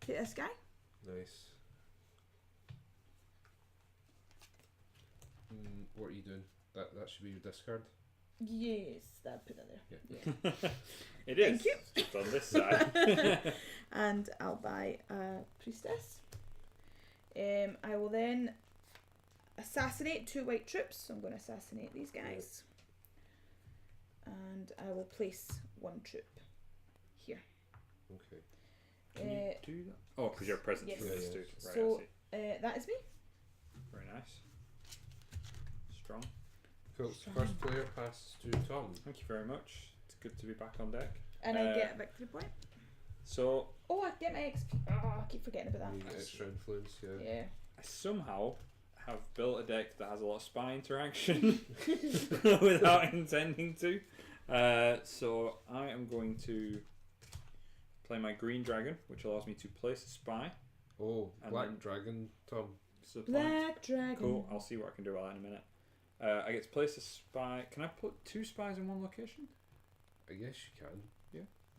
hit this guy.
Nice. What are you doing? That should be your discard.
Yes, that put that there.
Yeah.
It is.
Thank you.
It's just on this side.
And I'll buy a priestess. I will then assassinate 2 white troops. So I'm going to assassinate these guys. And I will place 1 troop here.
Okay.
Can you do that? Oh, because you're present
Yes.
for this
Yeah,
dude.
yeah.
Right,
So
I see.
that is me.
Very nice. Strong.
Cool.
Strong.
First player passes to Tom.
Thank you very much. It's good to be back on deck.
And I get a victory point.
So
Oh, I get my XP. Oh, I keep forgetting about
You
that.
get extra influence. Yeah.
Yeah.
I somehow have built a deck that has a lot of spy interaction without intending to. So I am going to play my green dragon, which allows me to place a spy.
Oh,
And
Black
then-
Dragon, Tom.
Black Dragon.
Cool. I'll see what I can do about that in a minute. I get to place a spy. Can I put 2 spies in one location?
I guess you can.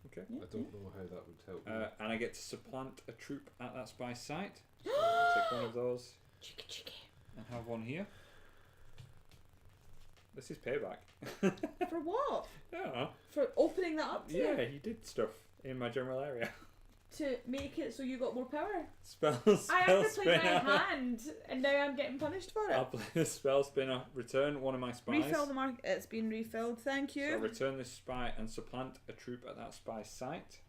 Okay.
Yeah.
I don't know how that would help.
And I get to supplant a troop at that spy's site. So I'll take one of those
Cheeky.
and have one here. This is payback.
For what?
Yeah.
For opening that up to
Yeah,
you?
you did stuff in my general area.
To make it so you got more power?
Spell
I have to play my
spinner.
hand, and now I'm getting punished for
I'll
it.
play the spell spinner. Return one of my spies.
Refill the mark. It's been refilled. Thank
So
you.
return this spy and supplant a troop at that spy's site.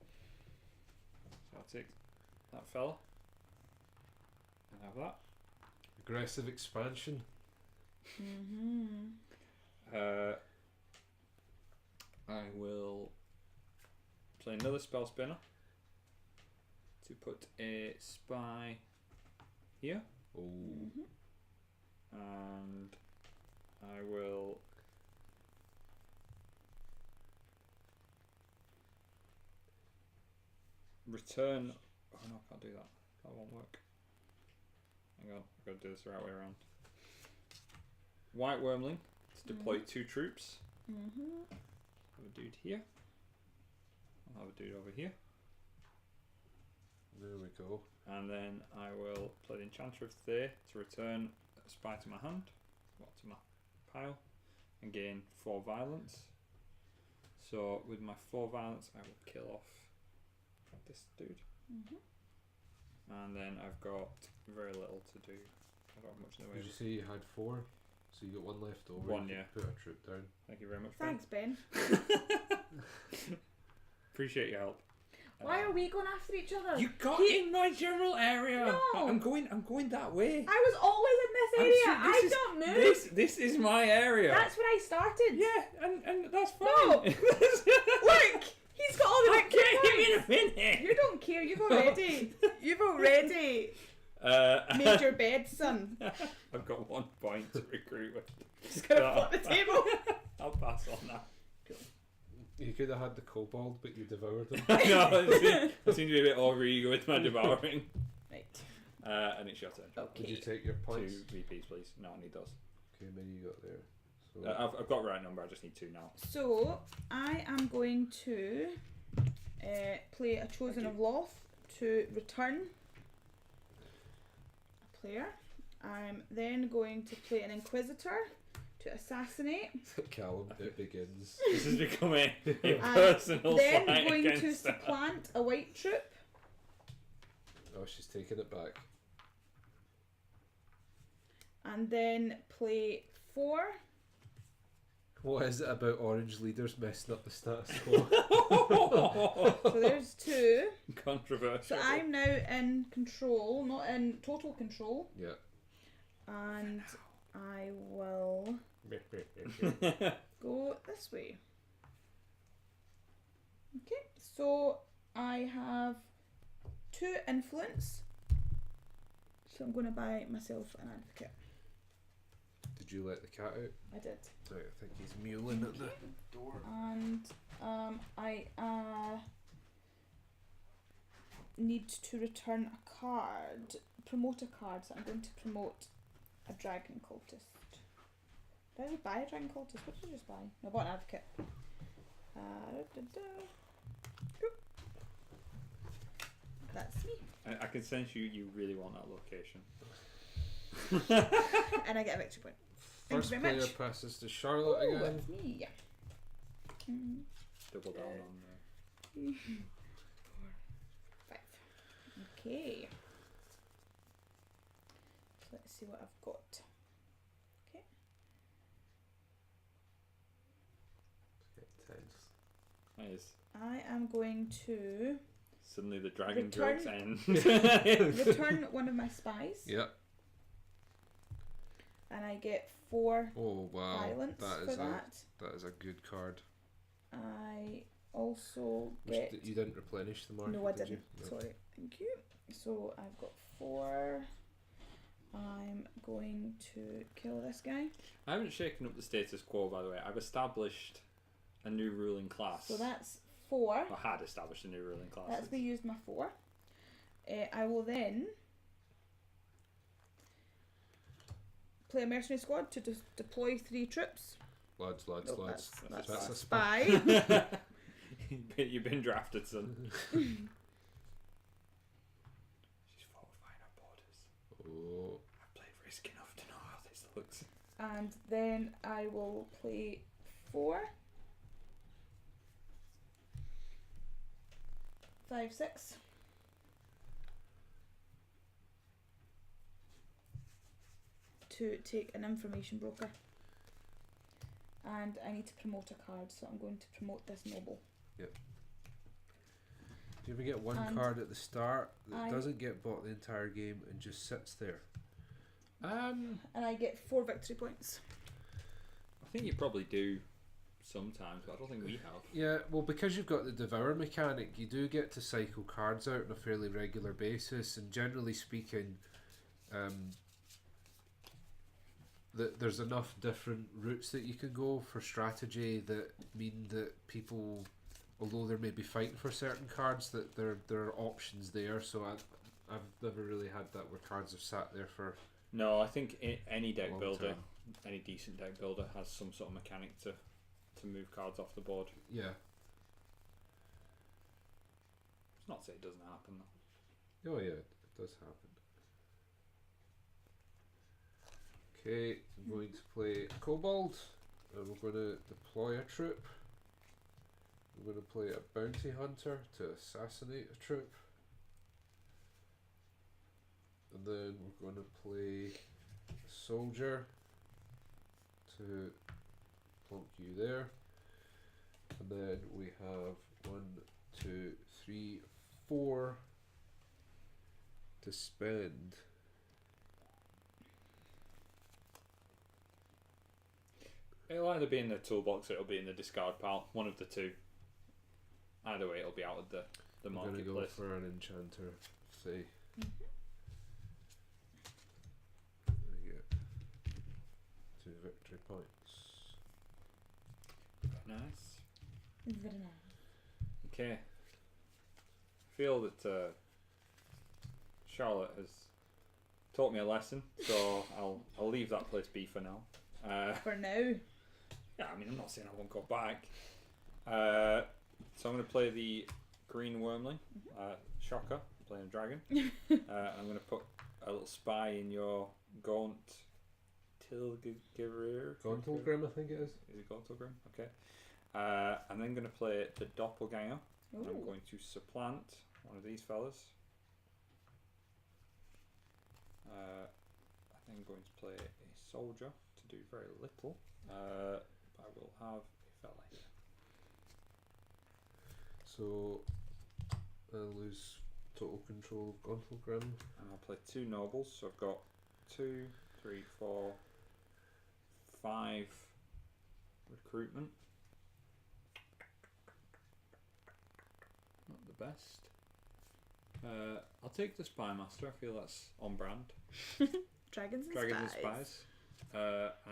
So I'll take that fella and have that.
Aggressive expansion.
Mm-hmm.
I will play another spell spinner to put a spy here,
Oh.
Mm-hmm.
and I will return. Oh no, I can't do that. That won't work. Hang on, I've got to do this the right way around. White Wormling to deploy 2 troops.
Mm-hmm.
Have a dude here. I'll have a dude over here.
There we go.
And then I will play the Enchanter of Thay to return a spy to my hand, well, to my pile, and gain 4 violence. So with my 4 violence, I will kill off this dude.
Mm-hmm.
And then I've got very little to do. I don't have much in the way.
Did you say you had 4? So you got 1 left over.
1,
You
yeah.
could Put a troop down.
Thank you very much.
Thanks, Ben.
Appreciate your help.
Why are we going after each other?
You got in my general area.
No.
I'm going that way.
I was always in this area. I don't move.
This is my area.
That's where I started.
Yeah, and that's fine.
No. Look, he's got all the
I'll get him in a minute.
You don't care. You've already made your bed, son.
I've got 1 point to recruit with.
Just gonna flip the table.
I'll pass on that.
You could have had the kobold, but you devoured him.
No, I seem to be a bit over eager with my devouring.
Right.
And it's your turn.
Okay.
Did you take your points?
2 VPs, please. No, I need those.
Okay, how many you got there? So
I've got the right number. I just need 2 now.
So I am going to play a Chosen of Loth to return a player. I'm then going to play an Inquisitor to assassinate.
Callum, it begins.
This is becoming a personal
then
fight
going to
against her.
supplant a white troop.
Oh, she's taking it back.
And then play 4.
What is it about orange leaders messing up the status quo?
So there's 2.
Controversial.
So I'm now in control, not in total control.
Yeah.
And I will go this way. Okay, so I have 2 influence. So I'm going to buy myself an advocate.
Did you let the cat out?
I did.
Right, I think he's mewling at the door.
And I need to return a card, promote a card. So I'm going to promote a dragon cultist. Did I just buy a dragon cultist? What did I just buy? No, I bought an advocate. Oop. That's me.
I can sense you really want that location.
And I get a victory point. Thank
First
you very
player
much.
passes to Charlotte
Oh,
again.
that's me.
Double down on
4, 5. Okay. So let's see what I've got. Okay.
Tense.
Nice.
I am going to
Suddenly the dragon
Return-
jokes end.
return one of my spies.
Yep.
And I get 4
Oh wow.
violence
That
for
is
that.
that is a good card.
I also get...
You didn't replenish the market,
No, I
did
didn't.
you? No.
Sorry. Thank you. So I've got 4. I'm going to kill this guy.
I haven't shaken up the status quo, by the way. I've established a new ruling class.
So that's 4.
I had established a new ruling class.
That's me used my 4. I will then play a mercenary squad to deploy 3 troops.
Lads.
Oh,
That's
that's
a
a
spy.
spy.
You've been drafted, son. She's fortifying our borders.
Oh.
I played risk enough to know how this looks.
And then I will play 4. 5, 6. To take an information broker. And I need to promote a card, so I'm going to promote this noble.
Do you ever get one
And
card at the start that
I-
doesn't get bought the entire game and just sits there?
And I get 4 victory points.
I think you probably do sometimes, but I don't think we have.
Yeah, well, because you've got the devour mechanic, you do get to cycle cards out on a fairly regular basis, and generally speaking, there's enough different routes that you can go for strategy that mean that people, although they may be fighting for certain cards, that there are options there. So I've never really had that where cards have sat there for...
No, I think any deck
Long
builder,
term.
any decent deck builder has some sort of mechanic to move cards off the board.
Yeah.
It's not to say it doesn't happen though.
Oh yeah, it does happen. Okay, I'm going to play Kobold, and we're going to deploy a troop. We're going to play a bounty hunter to assassinate a troop. And then we're going to play a soldier to plonk you there. And then we have 1, 2, 3, 4 to spend.
It'll either be in the toolbox or it'll be in the discard pile. One of the two. Either way, it'll be out of the
I'm going to go
marketplace.
for an enchanter, say.
Mm-hmm.
I get 2 victory points.
Nice.
Very nice.
Okay. I feel that Charlotte has taught me a lesson, so I'll leave that place be for now.
For now.
Yeah, I mean, I'm not saying I won't go back. So I'm going to play the green wormling. Shocker, I'm playing a dragon. I'm going to put a little spy in your Gaunt Tilgrim.
Gauntlgrim, I think it is.
Is it Gauntlgrim? Okay. I'm then going to play the doppelganger. And I'm
Ooh.
going to supplant one of these fellas. I'm then going to play a soldier to do very little. But I will have a fella here.
So I'll lose total control of Gauntlgrim.
And I'll play 2 nobles. So I've got 2, 3, 4, 5 recruitment. Not the best. I'll take the Spy Master. I feel that's on brand.
Dragons and
Dragons
Spies.
and Spies.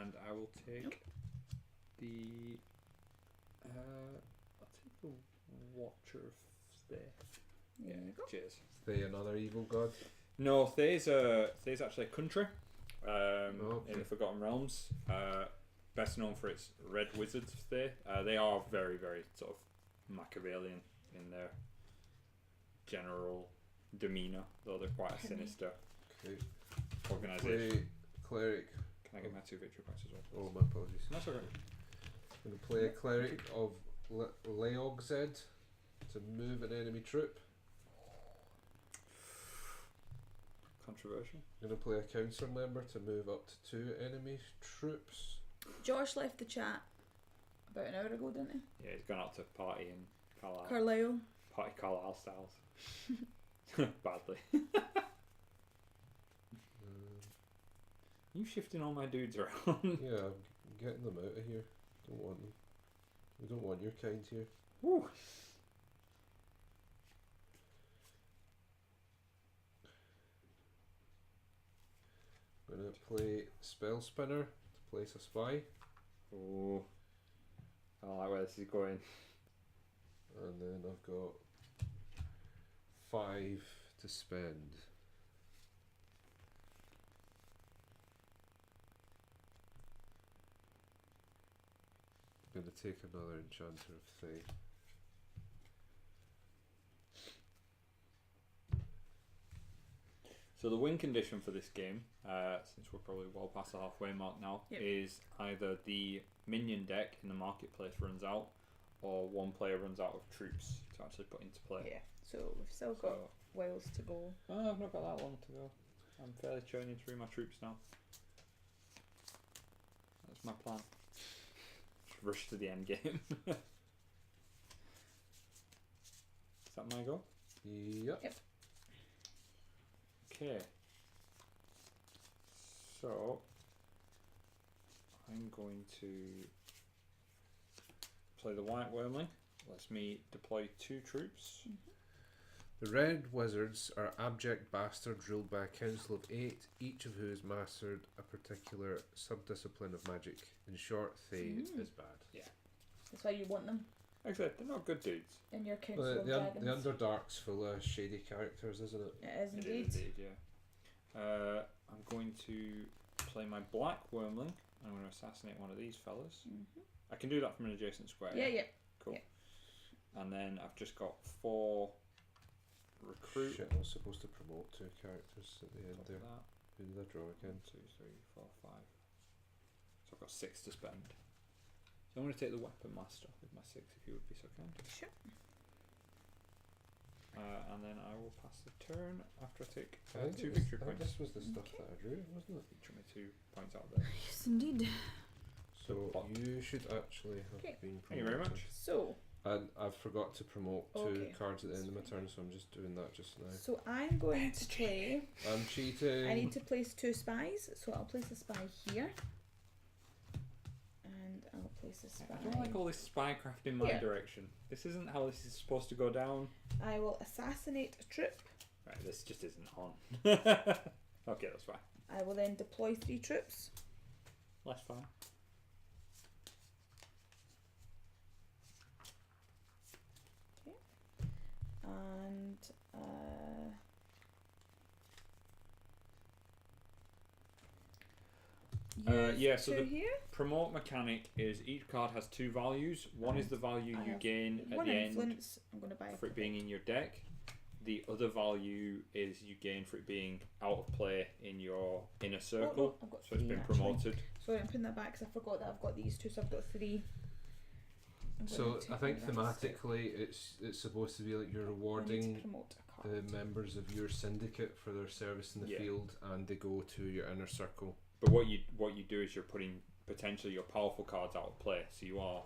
And I will take the. I'll take the Watcher of Thay.
There you go.
Cheers.
Is they another evil god?
No, Thay's actually a country
Okay.
in the Forgotten Realms. Best known for its Red Wizards of Thay. They are very, very sort of Machiavellian in their general demeanour, though they're quite a sinister
Okay.
organisation.
Play cleric.
Can I get my 2 victory points as well?
Oh, my apologies.
That's alright.
I'm going to play a cleric of Leogzed to move an enemy troop.
Controversial.
I'm going to play a council member to move up to 2 enemy troops.
Josh left the chat about an hour ago, didn't he?
Yeah, he's gone out to party in Carlisle.
Carlisle.
Party Carlisle styles. Badly. You shifting all my dudes around.
Yeah, I'm getting them out of here. Don't want them. We don't want your kind here.
Woo.
I'm going to play Spell Spinner to place a spy.
Oh, I don't like where this is going.
And then I've got 5 to spend. I'm going to take another Enchanter of Thay.
So the win condition for this game, since we're probably well past the halfway mark now,
Yep.
is either the minion deck in the marketplace runs out, or one player runs out of troops to actually put into play.
Yeah. So we've still got
So,
whiles to go.
I've not got that long to go. I'm fairly churning through my troops now. That's my plan. Just rush to the end game. Is that my go?
Yep.
Yep.
Okay. So I'm going to play the White Wormling. Lets me deploy 2 troops.
The Red Wizards are abject bastards ruled by a council of 8, each of who has mastered a particular subdiscipline of magic. In short, Thay is bad.
That's why you want them
Like I said, they're not good dudes.
in your council
Well,
of
the
dragons.
Underdark's full of shady characters, isn't it?
It is
It
indeed.
is indeed, yeah. I'm going to play my Black Wormling. I'm going to assassinate one of these fellas.
Mhm.
I can do that from an adjacent square.
Yeah.
Cool.
Yeah.
And then I've just got 4 recruit.
Shit, I was supposed to promote 2 characters at the end
Top
there.
of that.
Who did I draw
1,
again?
2, 3, 4, 5. So I've got 6 to spend. So I'm going to take the Weapon Master with my 6, if you would be so kind.
Sure.
And then I will pass the turn after I take
I think
2
it was-
victory
I think
points.
this was the stuff that I drew, wasn't it?
Each of me 2 points out there.
Yes, indeed.
So
Pot.
you should actually have
Okay.
been promoted.
Thank you very much.
So,
And I've forgot to promote 2
Okay.
cards at the end of my turn, so I'm just doing that just now.
So I'm going to play.
I'm cheating.
I need to place 2 spies, so I'll place a spy here. And I'll place a spy.
I don't like all this spycraft in my
Here.
direction. This isn't how this is supposed to go down.
I will assassinate a troop.
Right, this just isn't on. Okay, that's fine.
I will then deploy 3 troops.
That's fine.
And
yeah, so
2
the
here.
promote mechanic is each card has 2 values. One is the value
I
you
have
gain at
one
the end
influence. I'm going to buy
for it being in your deck. The other value is you gain for it being out of play in your inner circle.
I've got
So it's
3
been
actually.
promoted.
Sorry, I'm putting that back because I forgot that I've got these 2, so I've got 3.
So I think thematically it's supposed to be like you're
I need to
rewarding
promote a card.
the members of your syndicate for their service in the
Yeah.
field, and they go to your inner circle.
But what you do is you're putting potentially your powerful cards out of play. So you are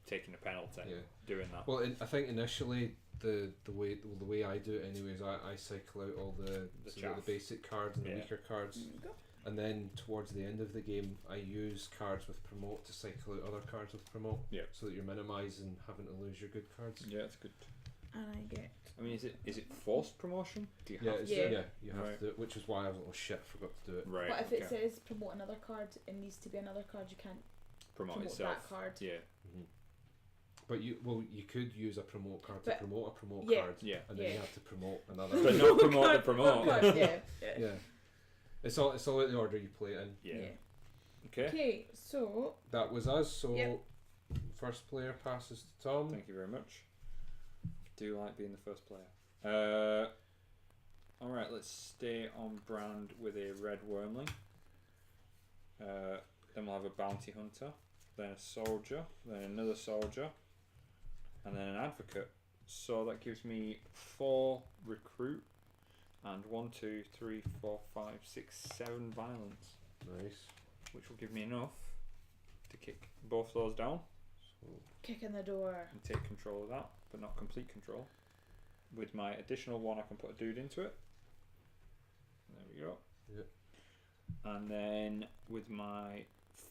taking a penalty
Yeah.
doing that.
Well, I think initially the way I do it anyways, I cycle out all the
chaff.
basic cards and the
Yeah.
weaker cards,
There you go.
and then towards the end of the game, I use cards with promote to cycle out other cards with promote.
Yeah.
So that you're minimising having to lose your good cards.
Yeah, that's good.
And I get.
I mean, is it forced promotion? Do you
Yeah,
have
it's,
to?
Yeah.
you have
Right.
to do it, which is why I was shit, forgot to do it.
Right.
But if
okay.
it says promote another card, it needs to be another card. You can't
promote
promote
itself.
that card.
Yeah.
hmm But you could use a promote card to
But-
promote a promote
Yeah.
card,
Yeah.
and then you
Yeah.
have to promote another.
But not promote the
Card,
promote.
card, yeah.
Yeah, it's all in the order you play it in.
Yeah. Okay.
Okay, so
That was us. So
Yep.
first player passes to Tom.
Thank you very much. Do like being the first player. Alright, let's stay on brand with a red wormling. Then we'll have a bounty hunter, then a soldier, then another soldier, and then an advocate. So that gives me 4 recruit and 1, 2, 3, 4, 5, 6, 7 violence,
Nice.
which will give me enough to kick both those down
So
kick in the door.
and take control of that, but not complete control. With my additional 1, I can put a dude into it. There we go.
yeah.
And then with my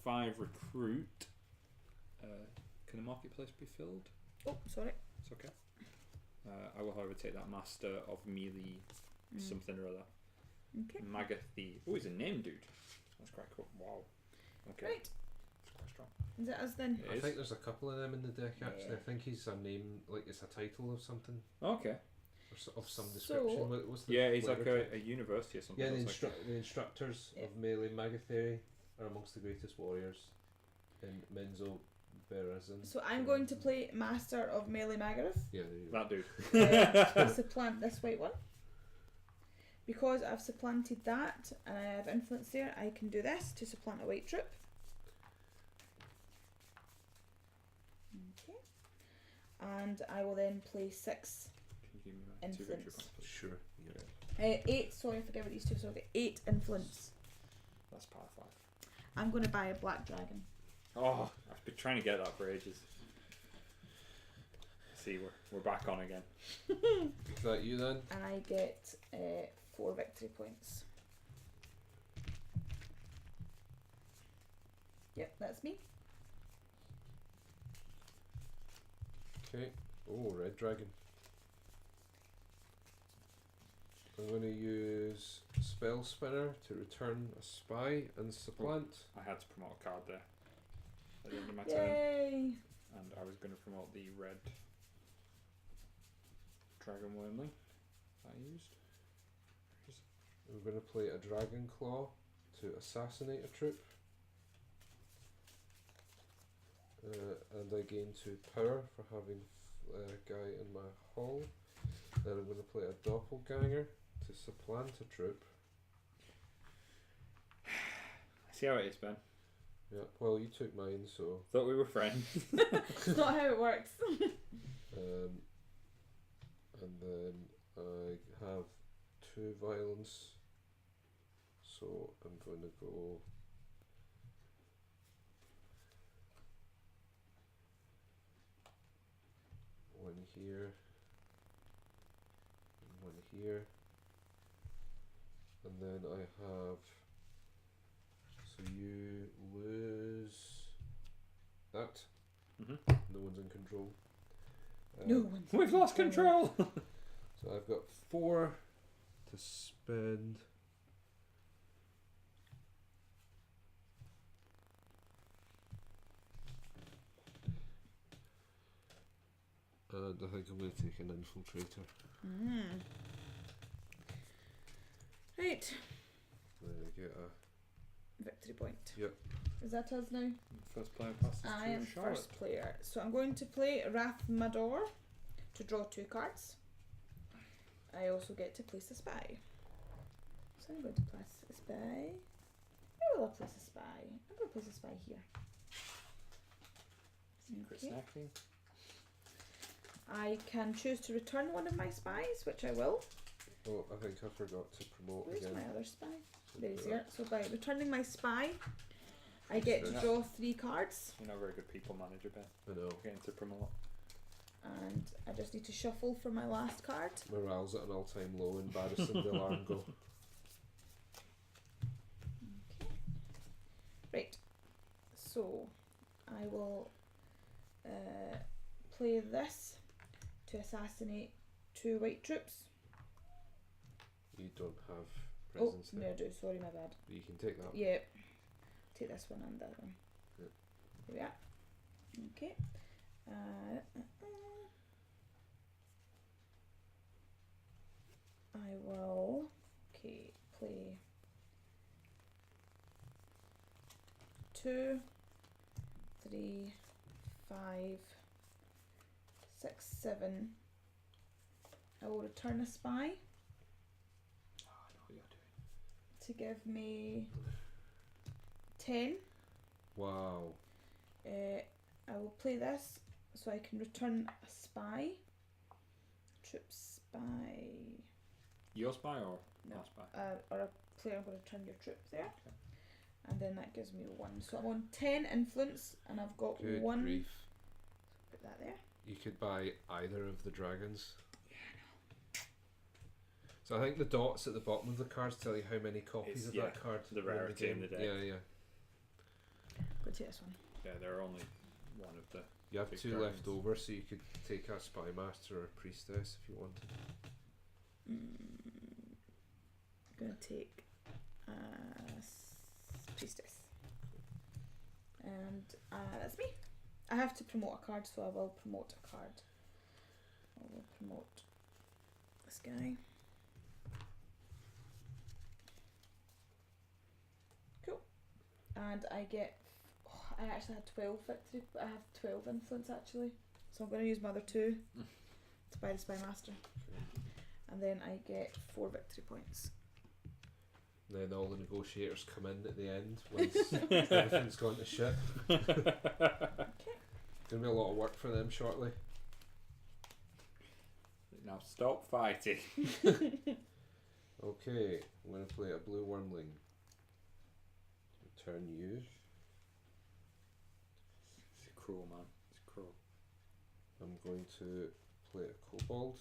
5 recruit, can the marketplace be filled?
Oh, sorry.
It's okay. I will, however, take that master of melee something or other.
Okay.
Magathy. Oh, he's a name dude. That's quite cool. Wow. Okay.
Right.
It's quite strong.
Is it us then?
It
I
is.
think there's a couple of them in the deck actually.
Yeah.
I think he's a name, like it's a title of something
Okay.
or of some
So-
description. What's the
Yeah, he's like
flavor
a university or something.
Yeah, the,
That's like
the instructors
Yeah.
of melee Magathy are amongst the greatest warriors in Menzo Berazin.
So I'm going to play Master of Melee Magareth.
Yeah, there you go.
that dude.
To supplant this white one. Because I've supplanted that and I have influence there, I can do this to supplant a white troop. Okay. And I will then play 6,
Can you give me my 2 victory
Influence.
points, please?
Sure. Yeah.
8, sorry I forget about these 2, so I'll get 8 influence.
That's power 5.
I'm going to buy a black dragon.
Oh, I've been trying to get that for ages. See, we're back on again.
Is that you then?
And I get 4 victory points. Yep, that's me.
Okay. Oh, red dragon. I'm going to use Spell Spinner to return a spy and supplant.
I had to promote a card there at the end of my turn,
Yay!
and I was going to promote the red dragon wormling that I used.
I'm going to play a Dragon Claw to assassinate a troop. And I gain 2 power for having a guy in my hull. Then I'm going to play a Doppelganger to supplant a troop.
See how it is, Ben.
Yeah, well, you took mine, so.
Thought we were friends.
It's not how it works.
And then I have 2 violence, so I'm going to go. one here, and one here, and then I have. So you lose that. No one's in control.
No one's.
We've lost control.
So I've got 4 to spend. And I think I'm going to take an infiltrator.
Right.
Then I get a.
Victory point.
Yep.
Is that us now?
First player passes
I
to
am
Charlotte.
first player. So I'm going to play Wrath Mador to draw 2 cards. I also get to place a spy. So I'm going to place a spy. Where will I place a spy? I'm going to place a spy here.
Secret
Okay.
snacking.
I can choose to return one of my spies, which I will.
Oh, I think I forgot to promote
Where's
again.
my other spy?
So
There he's
put
here. So by returning my spy, I get to draw 3 cards.
You're not a very good people manager, Ben.
I know.
Getting to promote.
And I just need to shuffle for my last card.
Morale's at an all-time low in Barristan Del Argo.
Okay. Right. So I will play this to assassinate 2 white troops.
You don't have presence
No, I do. Sorry, my bad.
You can take that.
Yeah. Take this one and that one.
Yep.
Here we are. Okay. I will play 2, 3, 5, 6, 7. I will return a spy
Oh, I know what you're doing.
to give me 10.
Wow.
I will play this so I can return a spy. Troop spy.
Your spy or
No.
our spy?
Or a player, I'm going to return your troop there.
Okay.
And then that gives me 1. So I'm on 10 influence and I've got
Good
1.
grief.
Put that there.
You could buy either of the dragons. Yeah, I know. So I think the dots at the bottom of the cards tell you how many copies of that card.
the rarity in the deck.
Yeah.
Go to this one.
Yeah, there are only one of the.
You have
big
2
dragons.
left over, so you could take a spy master or a priestess if you wanted.
I'm going to take priestess. And that's me. I have to promote a card, so I will promote a card. I will promote this guy. Cool. And I get. Oh, I actually had 12 victory, but I have 12 influence actually. So I'm going to use my other 2 to buy the spy master.
Okay.
And then I get 4 victory points.
Then all the negotiators come in at the end once everything's gone to shit.
Okay.
Gonna be a lot of work for them shortly.
Now stop fighting.
Okay, I'm gonna play a blue wormling. Return you.
It's cruel, man. It's cruel.
I'm going to play a kobold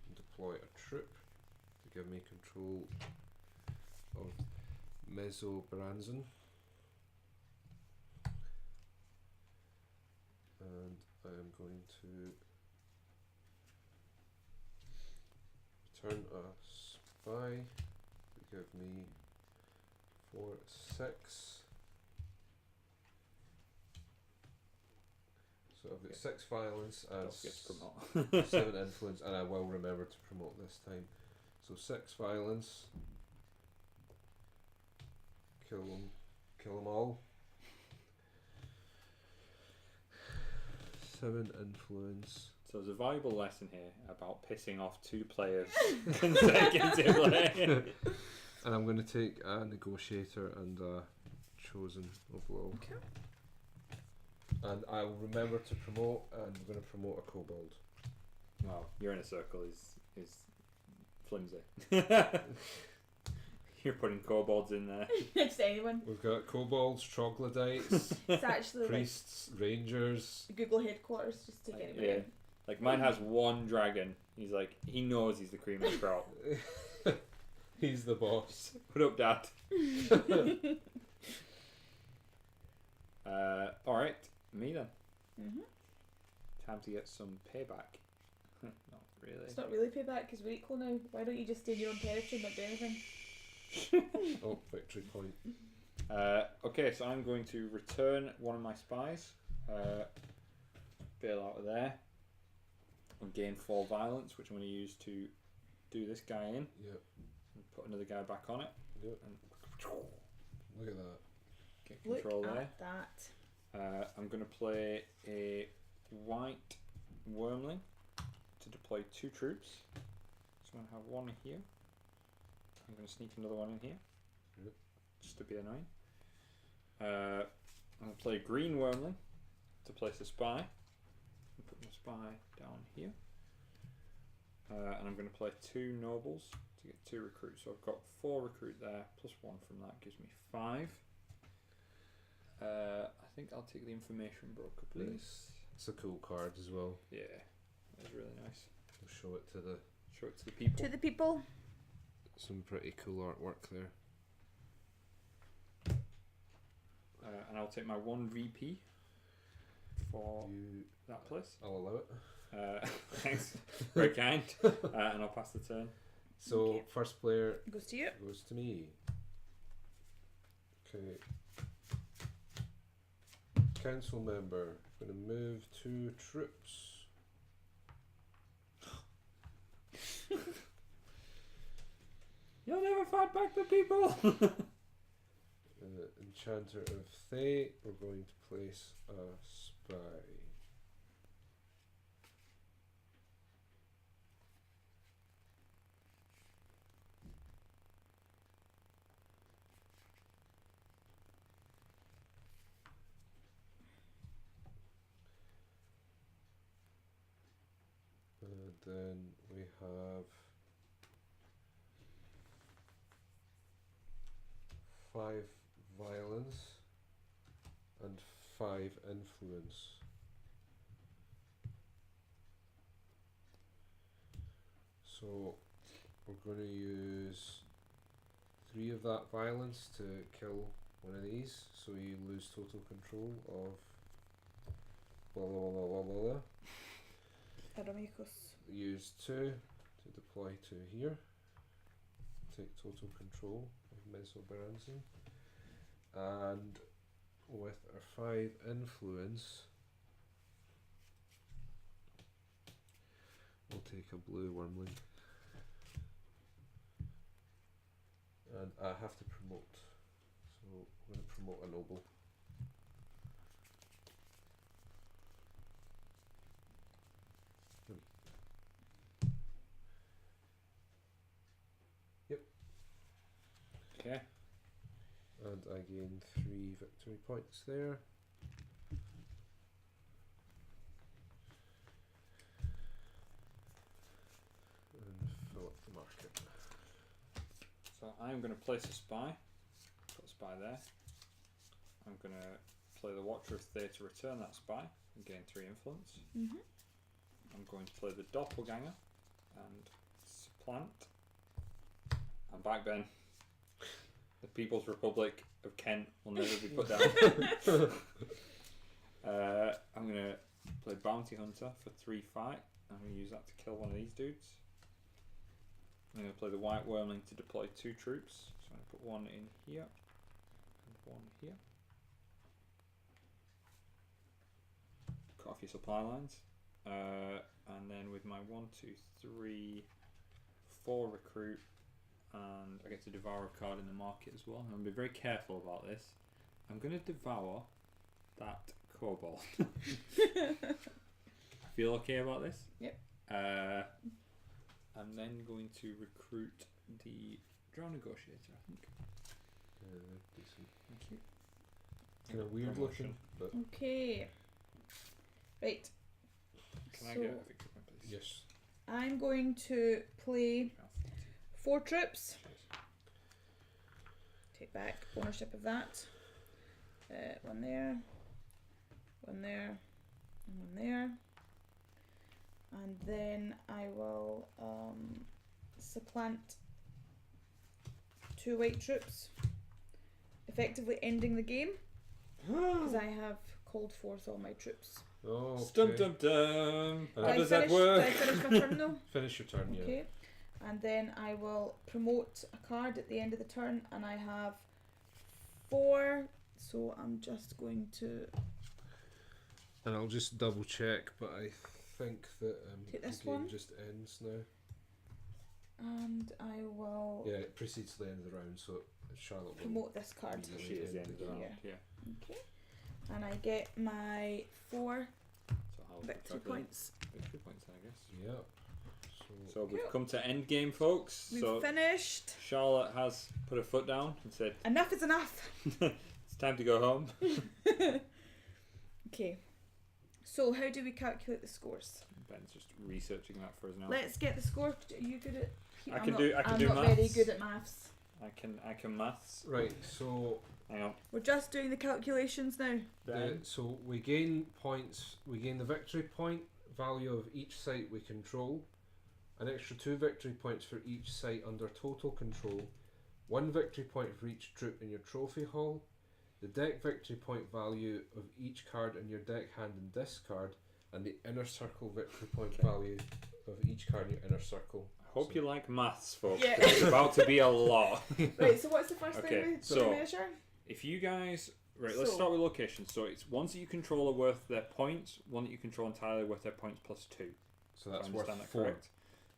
and deploy a troop to give me control of Mesobranzan. And I am going to return a spy to give me 4, 6. So I've got 6 violence and
Don't get to promote.
7 influence, and I will remember to promote this time. So 6 violence. Kill them all. 7 influence.
So there's a valuable lesson here about pissing off 2 players consecutively.
And I'm going to take a negotiator and a chosen of low.
Okay.
And I will remember to promote, and I'm going to promote a kobold.
Wow, you're in a circle is flimsy. You're putting kobolds in there.
Just anyone.
We've got kobolds, troglodytes,
It's actually
priests, rangers.
like Google headquarters just to get
Yeah.
it.
Like mine has one dragon. He's like, he knows he's the cream of the crop.
He's the boss.
Put up, Dad. Alright, me then.
Mm-hmm.
Time to get some payback. Not really.
It's not really payback because we're equal now. Why don't you just stay in your own territory and not do anything?
Oh, victory point.
Okay, so I'm going to return one of my spies. Bail out of there. And gain 4 violence, which I'm going to use to do this guy in.
Yep.
And put another guy back on it.
Yep.
And
Look at that.
get control
Look
there.
at that.
I'm going to play a white wormling to deploy 2 troops. So I'm going to have one here. I'm going to sneak another one in here.
Yep.
Just to be annoying. I'm going to play a green wormling to place a spy. And put my spy down here. And I'm going to play 2 nobles to get 2 recruits. So I've got 4 recruit there, plus 1 from that gives me 5. I think I'll take the information broker, please.
It's a cool card as well.
Yeah, that's really nice.
We'll show it to the
Show it to the people.
To the people.
some pretty cool artwork there.
And I'll take my 1 VP for
You,
that place.
I'll allow it.
Thanks, very kind. And I'll pass the turn.
So
Okay.
first player
Goes to you.
goes to me. Okay. Council member, going to move 2 troops.
You'll never fight back the people.
Enchanter of Thay, we're going to place a spy. And then we have 5 violence and 5 influence. So we're going to use 3 of that violence to kill one of these, so you lose total control of blah blah blah blah blah blah.
Aramikos.
Use 2 to deploy 2 here. Take total control of Mesobaranzan. And with our 5 influence, we'll take a blue wormling. And I have to promote. So I'm going to promote a noble.
Okay.
And I gain 3 victory points there. And fill up the market.
So I'm going to place a spy. Put a spy there. I'm going to play the Watcher of Thay to return that spy and gain 3 influence.
Mm-hmm.
I'm going to play the Doppelganger and supplant. I'm back, Ben. The People's Republic of Kent will never be put down. I'm going to play Bounty Hunter for 3 fight. I'm going to use that to kill one of these dudes. I'm going to play the White Wormling to deploy 2 troops. So I'm going to put 1 in here and 1 here. Cut off your supply lines. And then with my 1, 2, 3, 4 recruit, and I get to devour a card in the market as well. I'm going to be very careful about this. I'm going to devour that kobold. Feel okay about this?
Yep.
I'm then going to recruit the Drow Negotiator, I think.
Decent.
Thank you.
Kind of weird
Promotion.
looking, but
Okay. Right.
Can I get a victory point, please?
yes.
I'm going to play 4 troops. Take back ownership of that. 1 there, 1 there, and 1 there. And then I will supplant 2 white troops, effectively ending the game because I have called forth all my troops.
Oh, okay.
Stum dum dum. How
Did
does that
Did
work?
I finish my turn though?
Finish your turn, yeah.
Okay. And then I will promote a card at the end of the turn, and I have 4. So I'm just going to
And I'll just double check, but I think that
Take this
the game
one.
just ends now.
and I will
Yeah, it precedes the end of the round, so Charlotte will.
promote this card.
Yeah.
She is the end of the round. Yeah.
Okay. And I get my 4
So how
victory points.
Victory points, I guess.
Yeah.
So we've
Cool.
come to end game, folks.
We've
so
finished.
Charlotte has put her foot down and said,
Enough is enough.
"It's time to go home."
Okay. So how do we calculate the scores?
Ben's just researching that for us now.
Let's get the score. Are you good at?
I can do
I'm not
maths.
very good at maths.
I can maths.
Right, so
Hang on.
We're just doing the calculations now.
so we gain points. We gain the victory point value of each site we control. An extra 2 victory points for each site under total control. 1 victory point for each troop in your trophy hall. The deck victory point value of each card in your deck, hand, and discard, and the inner circle victory point value of each card in your inner circle.
I hope you like maths, folks.
Yeah.
'cause It's about to be a lot.
Right. So what's the first
Okay,
thing we
so-
measure?
If you guys, let's
So-
start with locations. So it's ones that you control are worth their points. One that you control entirely worth their points plus 2.
So
If I
that's worth
understand that
4.
correct.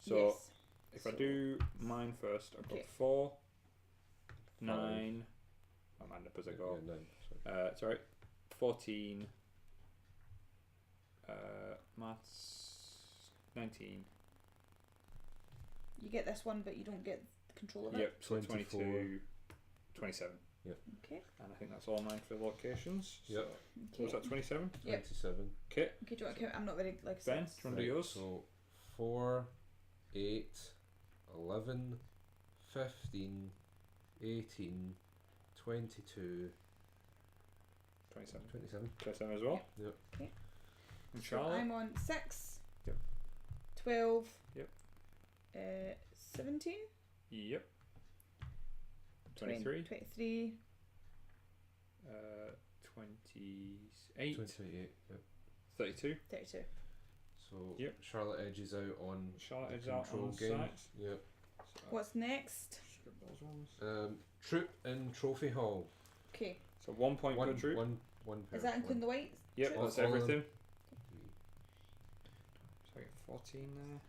So
yes.
if I do mine first, I've
Okay.
got 4, 9. I'm hand up as I go.
Yeah, 9. Sorry.
It's alright. 14. Maths. 19.
You get this one, but you don't get the control of it.
Yep. So
24.
22. 27.
Okay.
And I think that's all mine for locations.
Yep.
So,
Okay.
was that 27?
Yep.
27.
Okay.
Okay. Do you want to count? I'm not very like. I
Ben,
said.
do you want to do yours?
So 4, 8, 11, 15, 18, 22,
27.
27.
27 as well.
Yep.
Okay.
And
So
Charlotte?
I'm on 6.
Yep.
12.
Yep.
17.
Yep. 23.
23.
28.
28. Yep.
32.
32.
So
Yep.
Charlotte edges out on
Charlotte
the
is out
control
on
game.
sites.
Yep.
So
What's next?
strip those ones.
Troop in trophy hall.
Okay.
So 1 point per troop.
One per
Is that including the white?
Yep,
troops?
that's
All of them.
everything. So I get 14 there.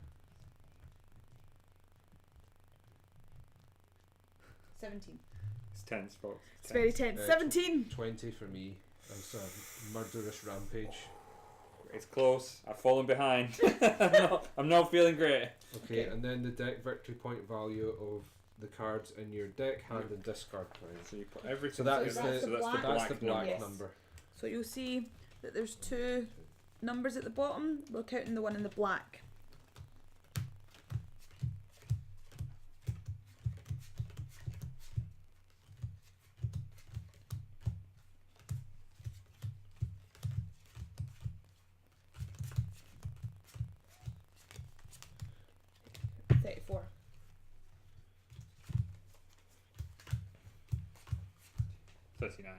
17.
It's tense, folks.
It's very tense. 17.
20 for me. That's a murderous rampage.
It's close. I've fallen behind. I'm not feeling great.
Okay, and then the deck victory point value of the cards in your deck, hand, and discard pile.
So you put everything.
So that is
together.
the-
so that's
black-
the
That's
black
the black
Yes.
number.
So you'll see that there's 2 numbers at the bottom. We're counting the one in the black. $34.
39.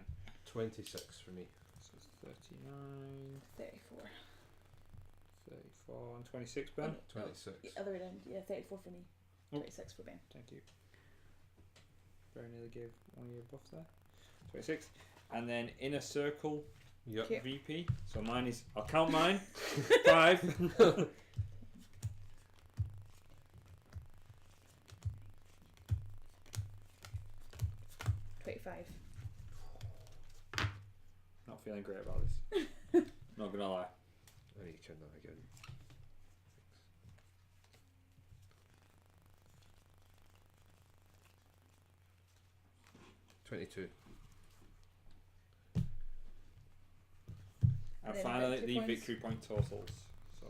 26 for me.
So it's 39,
34.
34, and 26, Ben.
26.
The other way around. Yeah, 34 for me.
Oh.
26 for Ben.
Thank you. Very nearly gave one of your buffs there. 26. And then inner circle
Yep.
Okay.
VP. So mine is, I'll count mine. 5.
25.
Not feeling great about this. Not gonna lie.
I need to turn that again. 22.
And
then
finally,
victory
the
points.
victory point totals. So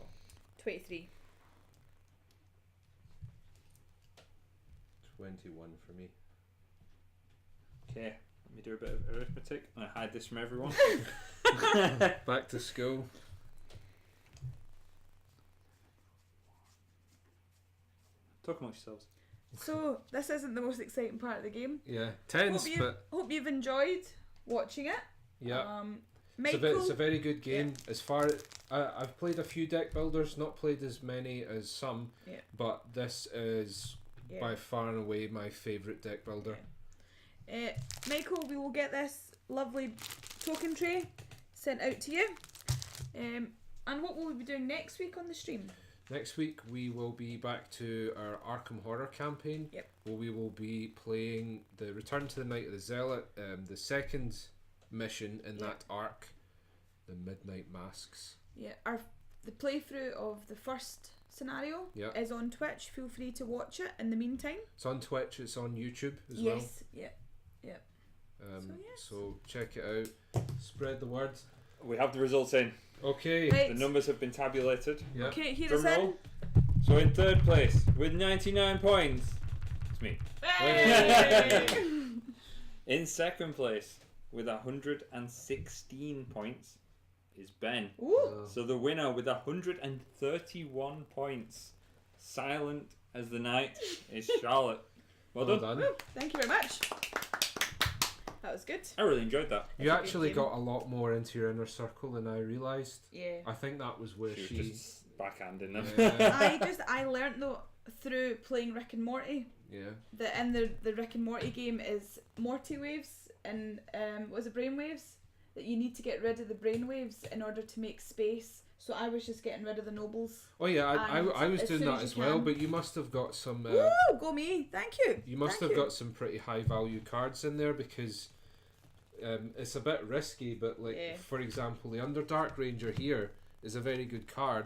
23.
21 for me.
okay, let me do a bit of arithmetic. I hide this from everyone.
Back to school.
Talk amongst yourselves.
So this isn't the most exciting part of the game.
Yeah, tense, but
Hope you've enjoyed watching it.
yeah.
Michael,
It's a very good game. As far I've played a few deck builders, not played as many as some, but this is by far and away my favourite deck builder.
Michael, we will get this lovely token tray sent out to you. And what will we be doing next week on the stream?
Next week we will be back to our Arkham Horror campaign, where we will be playing the Return to the Night of the Zealot, the second mission in that arc, the Midnight Masks.
Yeah, the playthrough of the first scenario is on Twitch. Feel free to watch it in the meantime.
It's on Twitch, it's on YouTube as well.
Yes,
So check it out, spread the word.
We have the results in.
Okay.
Right.
The numbers have been tabulated.
Yep.
Okay, here
Drum
is in.
roll. So in third place with 99 points, it's me.
Hey!
In second place with 116 points is Ben.
Ooh.
So the winner with 131 points, silent as the night, is Charlotte. Well done.
Woo. Thank you very much. That was good.
I really enjoyed that.
You actually got a lot more into your inner circle than I realised.
Yeah.
I think that was where
She was just backhanding them.
Yeah.
I learnt though through playing Rick and Morty.
Yeah.
That in the Rick and Morty game is Morty waves and what was it, brainwaves? That you need to get rid of the brainwaves in order to make space. So I was just getting rid of the nobles.
Oh yeah, I was
as
doing
soon
that
as
as
you
well,
can.
but you must have got some...
Woo! Go me! Thank you!
You must have got some pretty high value cards in there, because it's a bit risky, but for example, the Underdark Ranger here is a very good card,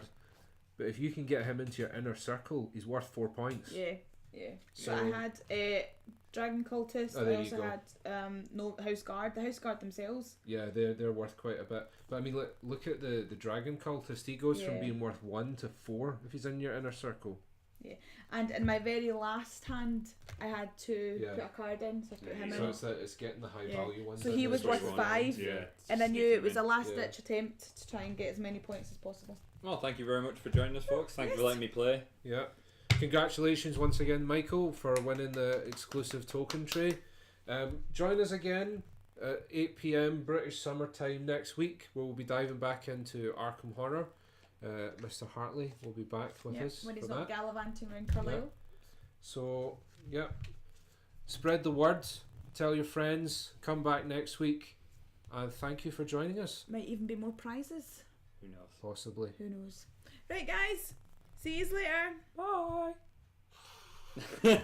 but if you can get him into your inner circle, he's worth 4 points.
Yeah. So I had Dragon Cultist. I also had no House Guard. The House Guard themselves.
Yeah, they're worth quite a bit. But I mean, look at the Dragon Cultist. He goes from being worth 1 to 4 if he's in your inner circle.
Yeah, and in my very last hand, I had to put a card in, so I put him in.
So it's getting the high value ones.
So he was worth 5, and I knew it was a last ditch attempt to try and get as many points as possible.
Well, thank you very much for joining us, folks. Thank you for letting me play.
Yeah. Congratulations once again, Michael, for winning the exclusive token tray. Join us again at 8 PM British summertime next week, where we'll be diving back into Arkham Horror. Mr. Hartley will be back with us
when he's
for
not
that.
gallivanting around Carlisle.
So, spread the word, tell your friends, come back next week, and thank you for joining us.
Might even be more prizes.
Who knows?
Possibly.
Who knows? Right, guys. See you later.
Bye.